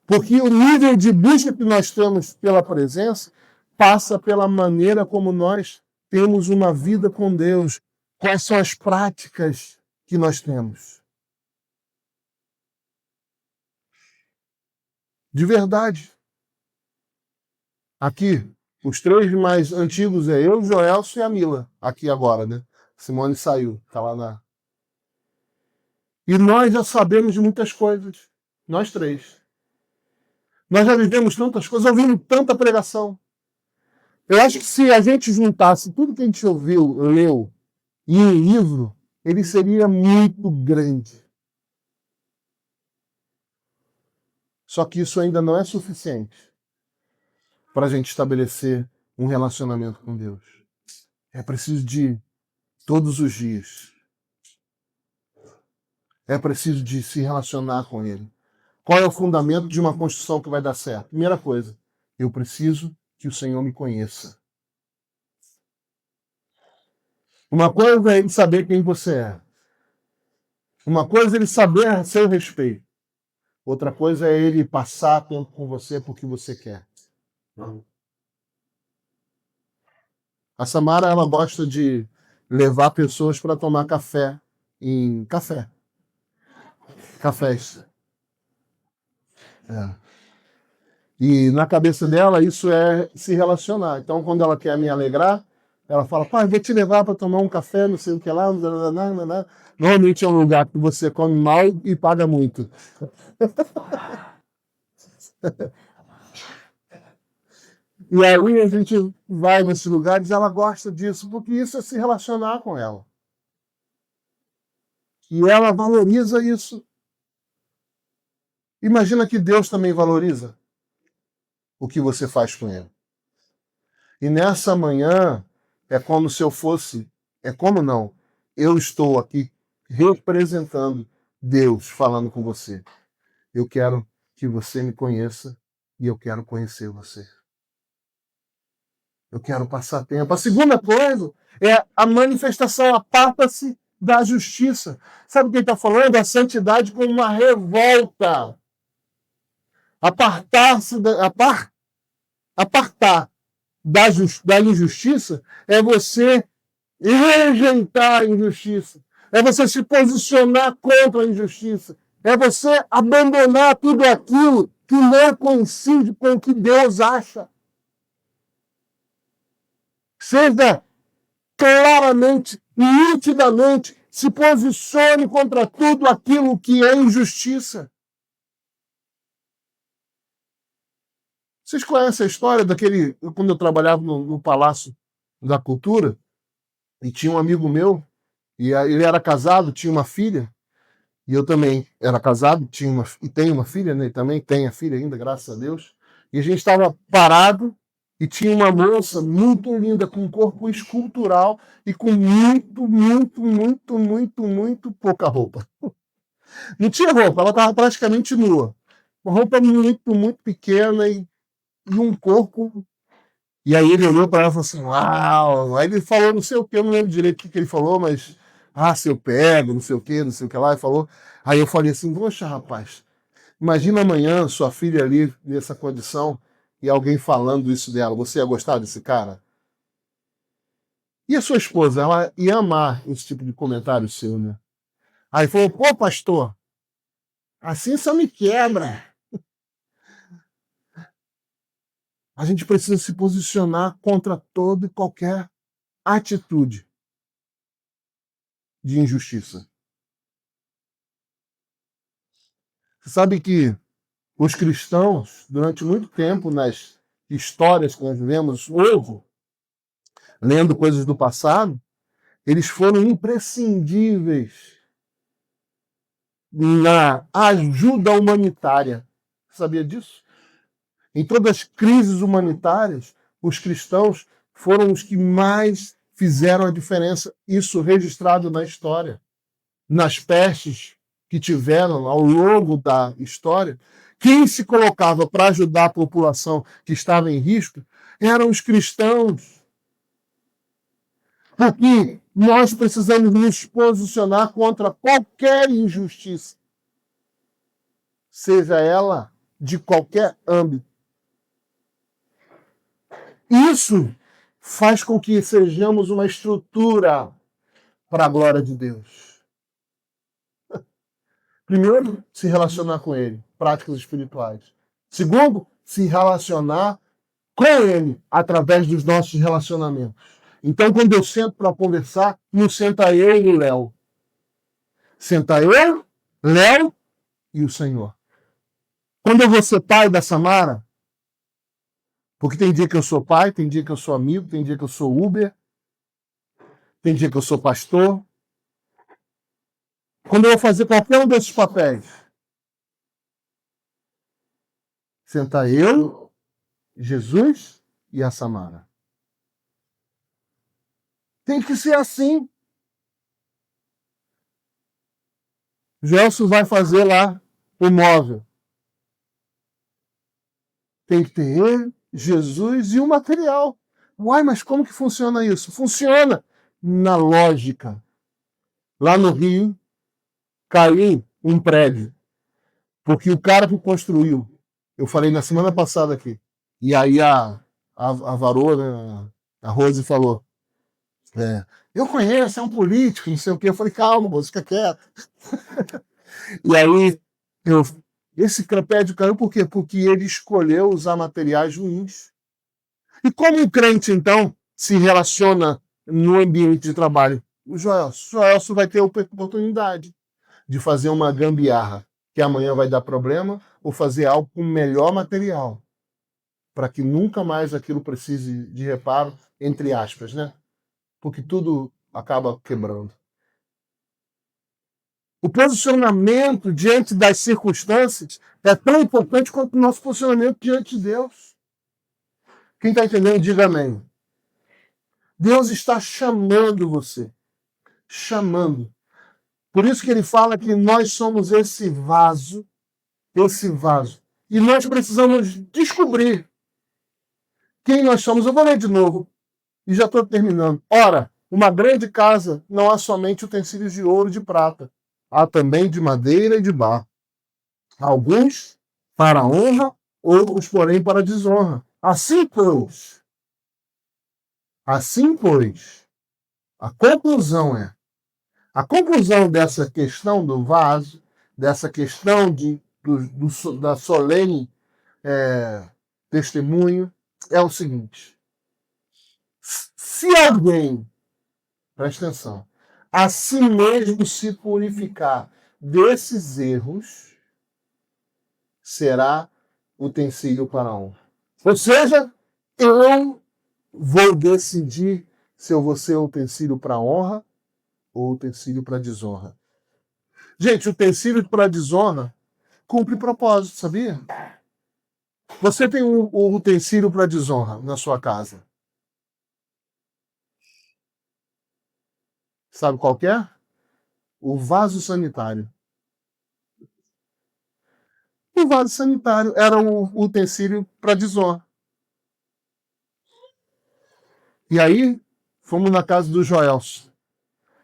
Porque o nível de busca que nós temos pela presença passa pela maneira como nós temos uma vida com Deus. Quais são as práticas que nós temos? De verdade. Aqui, os três mais antigos é eu, Joelso e a Mila. Aqui agora, né? Simone saiu, tá lá na... E nós já sabemos de muitas coisas. Nós três. Nós já vivemos tantas coisas, ouvimos tanta pregação. Eu acho que se a gente juntasse tudo que a gente ouviu, leu, em um livro, ele seria muito grande. Só que isso ainda não é suficiente para a gente estabelecer um relacionamento com Deus. É preciso de todos os dias. É preciso de se relacionar com Ele. Qual é o fundamento de uma construção que vai dar certo? Primeira coisa, eu preciso que o Senhor me conheça. Uma coisa é Ele saber quem você é. Uma coisa é Ele saber a seu respeito. Outra coisa é Ele passar tempo com você porque você quer. A Samara, ela gosta de levar pessoas para tomar café em cafés. É. E na cabeça dela isso é se relacionar. Então, quando ela quer me alegrar, ela fala: pai, vou te levar para tomar um café, não sei o que lá. Nananana. Normalmente é um lugar que você come mal e paga muito. E aí a gente vai nesses lugares, ela gosta disso, porque isso é se relacionar com ela. E ela valoriza isso. Imagina que Deus também valoriza o que você faz com ele. E nessa manhã, é como se eu fosse, é como não, eu estou aqui representando Deus falando com você. Eu quero que você me conheça e eu quero conhecer você. Eu quero passar tempo. A segunda coisa é a manifestação, aparta-se da justiça. Sabe o que ele está falando? A santidade como uma revolta. Apartar-se, apartar da injustiça é você rejeitar a injustiça. É você se posicionar contra a injustiça. É você abandonar tudo aquilo que não coincide com o que Deus acha. Seja claramente, nitidamente, se posicione contra tudo aquilo que é injustiça. Vocês conhecem a história daquele, quando eu trabalhava no Palácio da Cultura, e tinha um amigo meu, e ele era casado, tinha uma filha, e eu também era casado, e tenho uma filha, né? E também tenho a filha ainda, graças a Deus. E a gente estava parado, e tinha uma moça muito linda, com um corpo escultural e com muito pouca roupa. Não tinha roupa, ela estava praticamente nua. Uma roupa muito pequena e um corpo. E aí ele olhou para ela e falou assim: uau! Aí ele falou não sei o que, eu não lembro direito o que ele falou, mas se eu pego, não sei o que lá, e falou. Aí eu falei assim: poxa, rapaz, imagina amanhã sua filha ali nessa condição e alguém falando isso dela. Você ia gostar desse cara? E a sua esposa, ela ia amar esse tipo de comentário seu, né? Aí falou: pô, pastor, assim só me quebra. A gente precisa se posicionar contra toda e qualquer atitude de injustiça. Você sabe que Os cristãos, durante muito tempo, nas histórias que nós vemos hoje, lendo coisas do passado, eles foram imprescindíveis na ajuda humanitária. Sabia disso? Em todas as crises humanitárias, os cristãos foram os que mais fizeram a diferença. Isso registrado na história. Nas pestes que tiveram ao longo da história, quem se colocava para ajudar a população que estava em risco eram os cristãos. Porque nós precisamos nos posicionar contra qualquer injustiça, seja ela de qualquer âmbito. Isso faz com que sejamos uma estrutura para a glória de Deus. Primeiro, se relacionar com Ele, práticas espirituais. Segundo, se relacionar com Ele através dos nossos relacionamentos. Então, quando eu sento para conversar, não senta eu e o Léo. Senta eu, Léo e o Senhor. Quando eu vou ser pai da Samara, porque tem dia que eu sou pai, tem dia que eu sou amigo, tem dia que eu sou Uber, tem dia que eu sou pastor. Quando eu vou fazer qualquer um desses papéis, senta eu, Jesus e a Samara. Tem que ser assim. Gelson vai fazer lá o móvel. Tem que ter ele, Jesus e o material. Uai, mas como que funciona isso? Funciona na lógica. Lá no Rio, caiu um prédio. Porque o cara que construiu, eu falei na semana passada aqui, e aí a varoa, né, a Rose falou, eu conheço, é um político, não sei o quê. Eu falei, calma, moço, fica quieto. E aí, esse prédio caiu por quê? Porque ele escolheu usar materiais ruins. E como um crente, então, se relaciona no ambiente de trabalho? O Joelson vai ter a oportunidade de fazer uma gambiarra, que amanhã vai dar problema, ou fazer algo com melhor material, para que nunca mais aquilo precise de reparo, entre aspas, né? Porque tudo acaba quebrando. O posicionamento diante das circunstâncias é tão importante quanto o nosso posicionamento diante de Deus. Quem está entendendo, diga amém. Deus está chamando você. Chamando. Por isso que ele fala que nós somos esse vaso. E nós precisamos descobrir quem nós somos. Eu vou ler de novo. E já estou terminando. Ora, uma grande casa não há somente utensílios de ouro e de prata. Há também de madeira e de barro. Alguns para a honra, outros, porém, para a desonra. Assim, pois, a conclusão dessa questão do vaso, dessa questão da solene testemunho, é o seguinte. Se alguém, presta atenção, a si mesmo se purificar desses erros, será utensílio para a honra. Ou seja, eu vou decidir se eu vou ser utensílio para a honra ou utensílio para a desonra. Gente, utensílio para a desonra cumpre propósito, sabia? Você tem um utensílio para a desonra na sua casa. Sabe qual que é? O vaso sanitário. O vaso sanitário era o utensílio para desonra. E aí, fomos na casa do Joelson.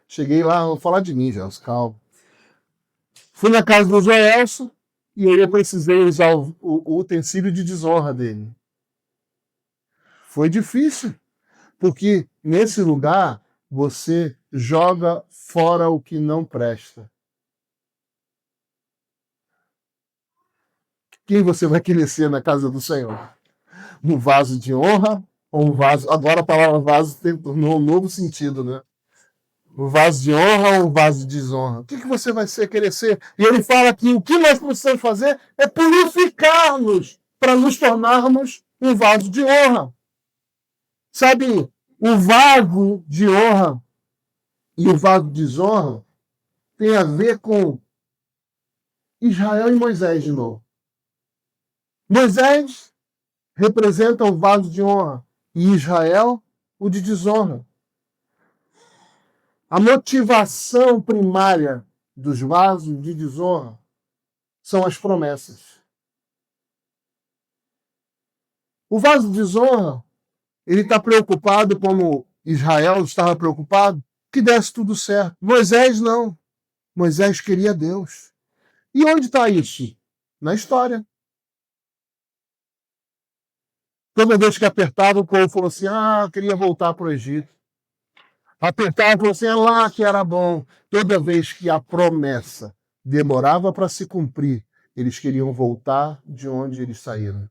Cheguei lá, vou falar de mim, Joelson, calma. Fui na casa do Joelson e aí eu precisei usar o utensílio de desonra dele. Foi difícil, porque nesse lugar você joga fora o que não presta. Quem você vai querer ser na casa do Senhor? Um vaso de honra ou um vaso... Agora a palavra vaso tem um novo sentido, né? O vaso de honra ou o vaso de desonra? O que você vai querer ser? E ele fala que o que nós precisamos fazer é purificar-nos para nos tornarmos um vaso de honra. Sabe, o vaso de honra e o vaso de desonra tem a ver com Israel e Moisés de novo. Moisés representa o vaso de honra e Israel o de desonra. A motivação primária dos vasos de desonra são as promessas. O vaso de desonra, ele está preocupado, como Israel estava preocupado, que desse tudo certo. Moisés não. Moisés queria Deus. E onde está isso? Na história. Toda vez que apertava, o povo falou assim, queria voltar para o Egito. Apertava e falou assim, é lá que era bom. Toda vez que a promessa demorava para se cumprir, eles queriam voltar de onde eles saíram.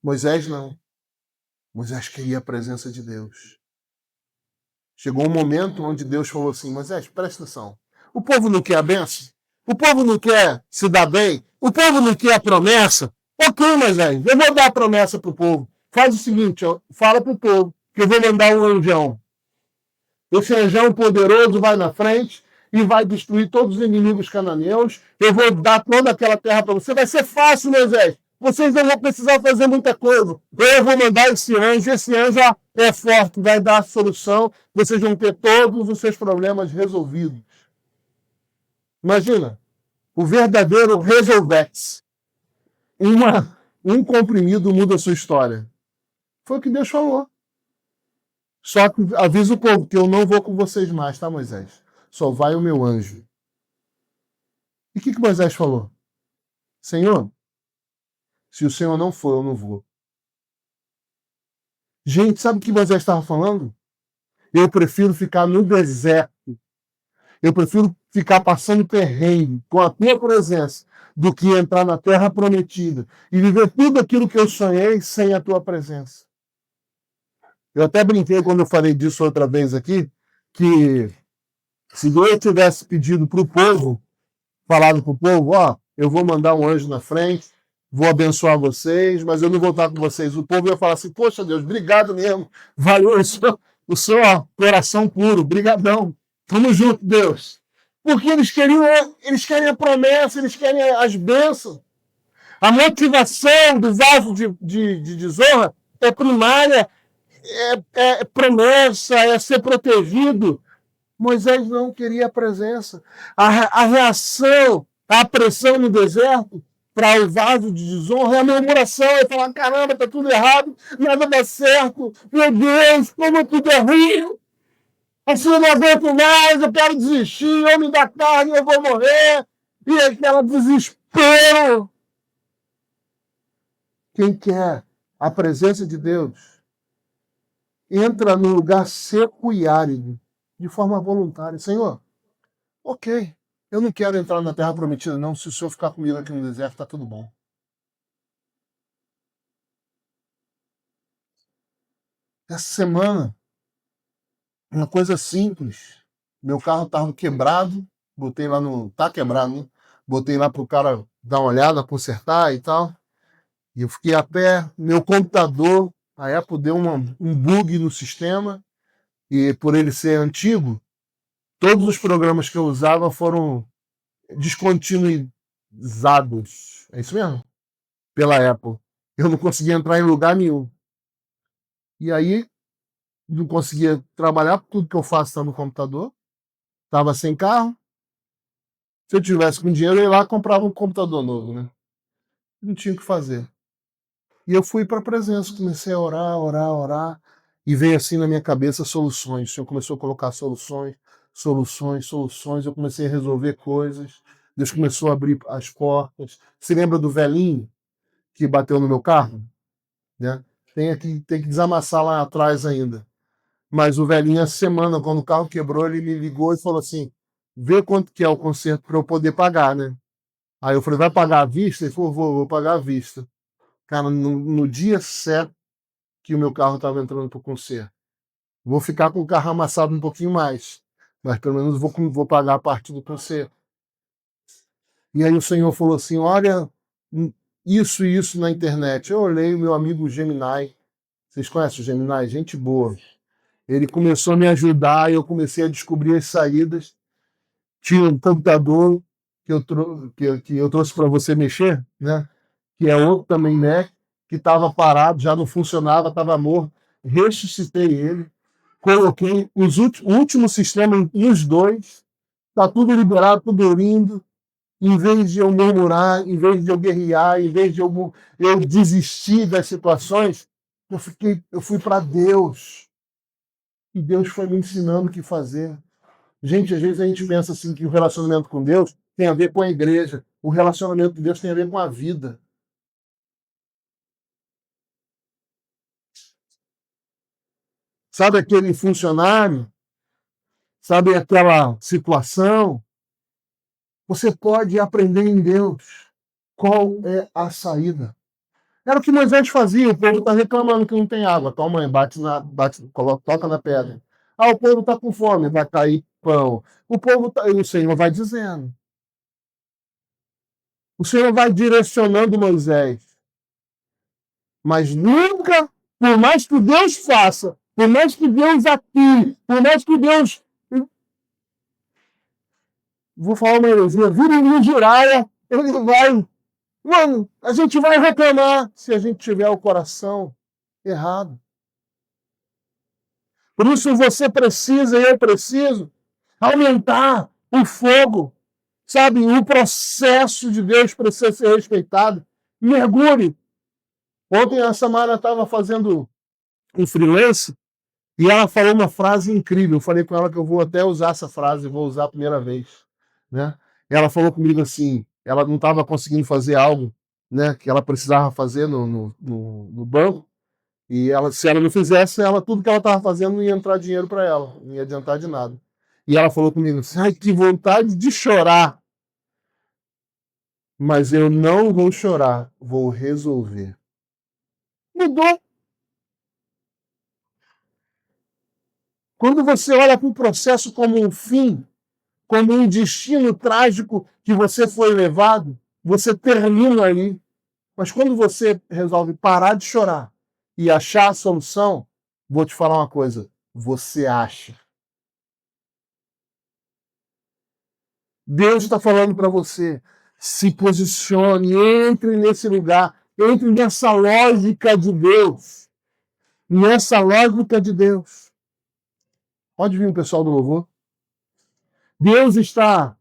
Moisés não. Moisés queria a presença de Deus. Chegou um momento onde Deus falou assim, Moisés, presta atenção. O povo não quer a bênção? O povo não quer se dar bem? O povo não quer a promessa? Ok, Moisés, eu vou dar a promessa para o povo. Faz o seguinte, fala para o povo que eu vou mandar um anjão. Esse anjão poderoso vai na frente e vai destruir todos os inimigos cananeus. Eu vou dar toda aquela terra para você. Vai ser fácil, Moisés. Vocês não vão precisar fazer muita coisa. Eu vou mandar esse anjo é forte, vai dar a solução. Vocês vão ter todos os seus problemas resolvidos. Imagina, o verdadeiro Resolvex. Um comprimido muda a sua história. Foi o que Deus falou. Só que avisa o povo que eu não vou com vocês mais, tá, Moisés? Só vai o meu anjo. E o que Moisés falou? Senhor, se o Senhor não for, eu não vou. Gente, sabe o que Moisés estava falando? Eu prefiro ficar no deserto. Eu prefiro ficar passando perrengue com a tua presença do que entrar na terra prometida e viver tudo aquilo que eu sonhei sem a tua presença. Eu até brinquei quando eu falei disso outra vez aqui, que se Deus tivesse pedido para o povo, falado para o povo, eu vou mandar um anjo na frente, vou abençoar vocês, mas eu não vou estar com vocês. O povo ia falar assim, poxa Deus, obrigado mesmo, valeu o seu coração puro, brigadão, tamo junto, Deus. Porque eles querem a promessa, eles querem as bênçãos. A motivação do vaso de desonra é primária, é promessa, é ser protegido. Moisés não queria a presença. A reação, a pressão no deserto para o vaso de desonra é a murmuração, é falar, caramba, tá tudo errado, nada dá certo, meu Deus, como tudo é ruim, assim eu não aguento mais, eu quero desistir, homem da carne, eu vou morrer, e aquela desespero. Quem quer a presença de Deus entra num lugar seco e árido, de forma voluntária. Senhor, ok, eu não quero entrar na terra prometida, não. Se o Senhor ficar comigo aqui no deserto, tá tudo bom. Essa semana, uma coisa simples. Meu carro estava quebrado, botei lá no... Tá quebrado, né? Botei lá pro cara dar uma olhada, consertar e tal. E eu fiquei a pé. Meu computador, a Apple deu um bug no sistema. E por ele ser antigo, todos os programas que eu usava foram descontinuizados. É isso mesmo? Pela Apple. Eu não conseguia entrar em lugar nenhum. E aí, não conseguia trabalhar, porque tudo que eu faço está no computador. Estava sem carro. Se eu tivesse com dinheiro, eu ia lá e comprava um computador novo, né? Não tinha o que fazer. E eu fui para a presença, comecei a orar, orar, orar. E veio assim na minha cabeça soluções. O Senhor começou a colocar soluções, soluções, soluções. Eu comecei a resolver coisas. Deus começou a abrir as portas. Se lembra do velhinho que bateu no meu carro? Né? Tem que desamassar lá atrás ainda. Mas o velhinho, essa semana, quando o carro quebrou, ele me ligou e falou assim, vê quanto que é o conserto para eu poder pagar, né? Aí eu falei, vai pagar à vista? Ele falou, vou pagar à vista. Cara, no dia certo que o meu carro estava entrando para o conserto. Vou ficar com o carro amassado um pouquinho mais, mas pelo menos vou pagar a parte do conserto. E aí o Senhor falou assim, olha isso e isso na internet. Eu olhei o meu amigo Gemini. Vocês conhecem o Gemini? Gente boa. Ele começou a me ajudar e eu comecei a descobrir as saídas. Tinha um computador que eu trouxe para você mexer, né? Que é outro também Mac, que estava parado, já não funcionava, estava morto. Ressuscitei ele, coloquei o último sistema nos dois, está tudo liberado, tudo lindo. Em vez de eu murmurar, em vez de eu guerrear, em vez de eu desistir das situações, eu fui para Deus. E Deus foi me ensinando o que fazer. Gente, às vezes a gente pensa assim que o relacionamento com Deus tem a ver com a igreja. O relacionamento com Deus tem a ver com a vida. Sabe aquele funcionário? Sabe aquela situação? Você pode aprender em Deus qual é a saída. Era o que Moisés fazia. O povo está reclamando que não tem água. Toma, mãe, toca na pedra. Ah, o povo está com fome, vai cair pão. O povo tá, o Senhor vai dizendo. O Senhor vai direcionando Moisés. Mas nunca, por mais que Deus faça, por mais que Deus atue, por mais que Deus. Vou falar uma heresia, vira um Jiraya, ele vai. Mano, a gente vai reclamar se a gente tiver o coração errado. Por isso você precisa e eu preciso aumentar o fogo. Sabe, o processo de Deus precisa ser respeitado. Mergulhe. Ontem a Samara estava fazendo um freelance e ela falou uma frase incrível. Eu falei com ela que eu vou até usar essa frase, vou usar a primeira vez. Né? Ela falou comigo assim, ela não estava conseguindo fazer algo, né, que ela precisava fazer no banco, e ela, se ela não fizesse, tudo que ela estava fazendo não ia entrar dinheiro para ela, não ia adiantar de nada. E ela falou comigo assim, ai, que vontade de chorar. Mas eu não vou chorar, vou resolver. Mudou. Quando você olha para o processo como um fim, como um destino trágico que você foi levado, você termina ali. Mas quando você resolve parar de chorar e achar a solução, vou te falar uma coisa, você acha. Deus está falando para você, se posicione, entre nesse lugar, entre nessa lógica de Deus. Nessa lógica de Deus. Pode vir o pessoal do louvor. Deus está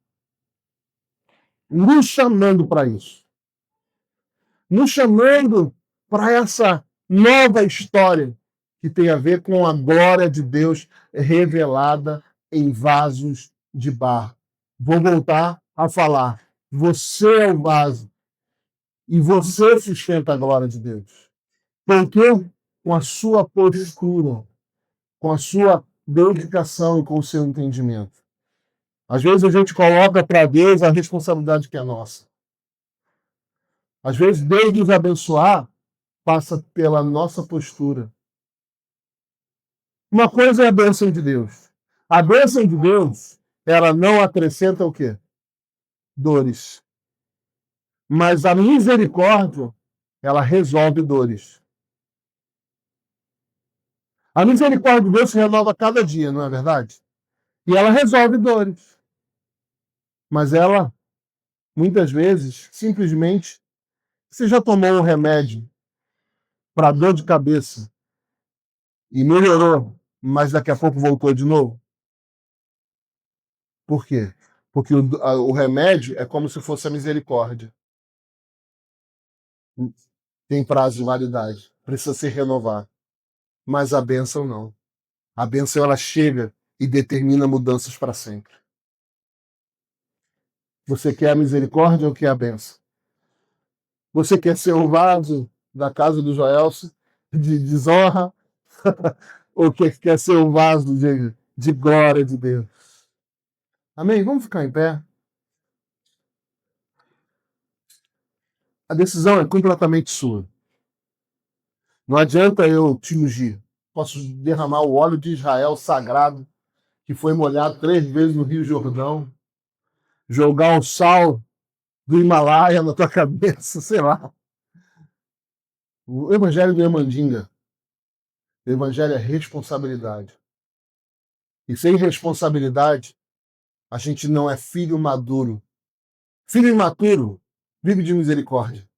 nos chamando para isso. Nos chamando para essa nova história que tem a ver com a glória de Deus revelada em vasos de barro. Vou voltar a falar. Você é o vaso e você sustenta a glória de Deus. Por quê? Com a sua postura, com a sua dedicação e com o seu entendimento. Às vezes a gente coloca para Deus a responsabilidade que é nossa. Às vezes Deus nos abençoar passa pela nossa postura. Uma coisa é a bênção de Deus. A bênção de Deus, ela não acrescenta o quê? Dores. Mas a misericórdia, ela resolve dores. A misericórdia de Deus se renova a cada dia, não é verdade? E ela resolve dores. Mas ela, muitas vezes, simplesmente, você já tomou um remédio para dor de cabeça e melhorou, mas daqui a pouco voltou de novo? Por quê? Porque o remédio é como se fosse a misericórdia. Tem prazo de validade, precisa ser renovado. Mas a bênção não. A bênção ela chega e determina mudanças para sempre. Você quer a misericórdia ou quer a bênção? Você quer ser um vaso da casa do Joelson de desonra ou quer ser um vaso de glória de Deus? Amém? Vamos ficar em pé. A decisão é completamente sua. Não adianta eu te ungir. posso derramar o óleo de Israel sagrado, que foi molhado 3 vezes no Rio Jordão, jogar o sal do Himalaia na tua cabeça, sei lá. O evangelho do Irmandinga, o evangelho é responsabilidade. E sem responsabilidade, a gente não é filho maduro. Filho imaturo vive de misericórdia,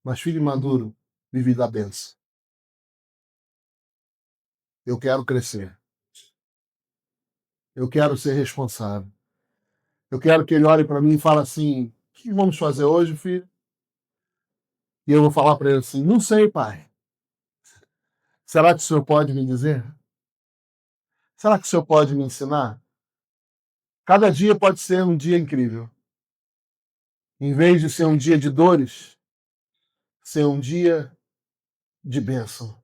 mas filho maduro vive da bênção. Eu quero crescer. Eu quero ser responsável. Eu quero que ele olhe para mim e fale assim: o que vamos fazer hoje, filho? E eu vou falar para ele assim: não sei, pai. Será que o senhor pode me dizer? Será que o senhor pode me ensinar? Cada dia pode ser um dia incrível. Em vez de ser um dia de dores, ser um dia de bênção.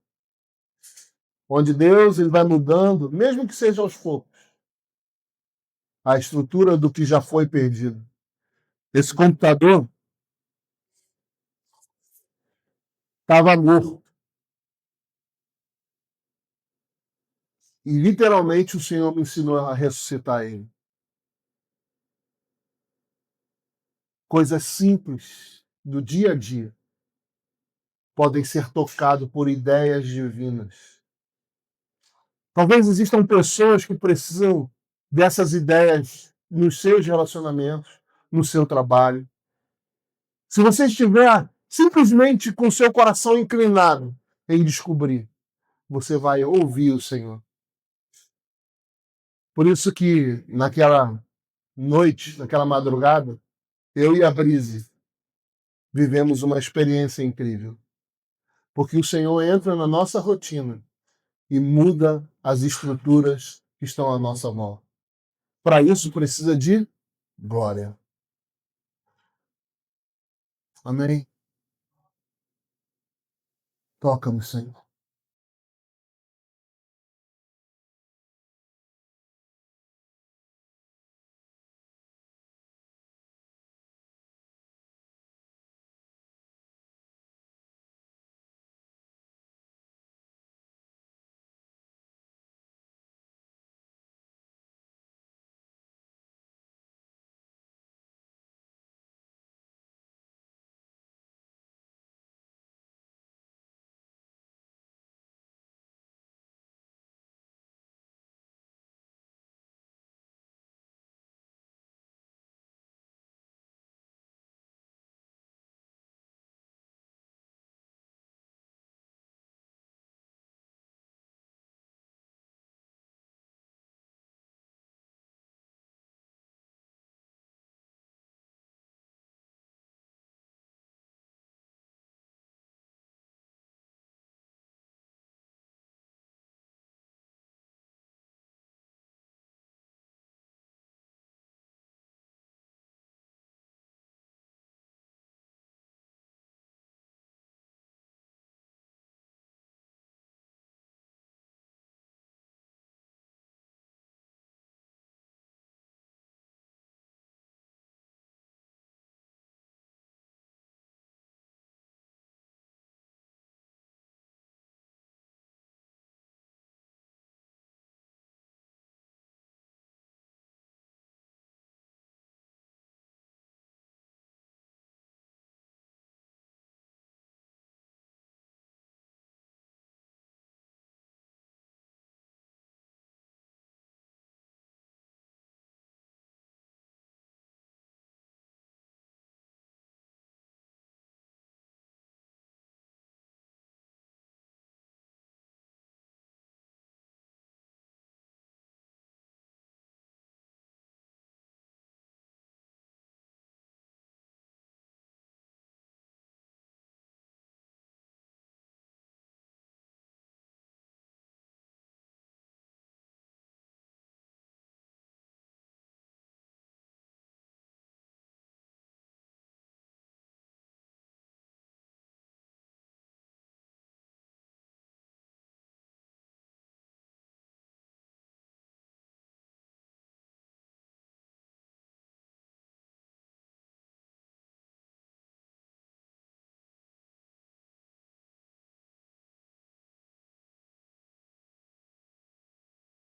Onde Deus ele vai mudando, mesmo que seja aos poucos, a estrutura do que já foi perdido. Esse computador estava morto. E literalmente o Senhor me ensinou a ressuscitar ele. Coisas simples do dia a dia podem ser tocados por ideias divinas. Talvez existam pessoas que precisam dessas ideias nos seus relacionamentos, no seu trabalho. Se você estiver simplesmente com seu coração inclinado em descobrir, você vai ouvir o Senhor. Por isso que naquela noite, naquela madrugada, eu e a Brise vivemos uma experiência incrível. Porque o Senhor entra na nossa rotina e muda as estruturas que estão à nossa volta. Para isso precisa de glória. Amém? Toca-me, Senhor.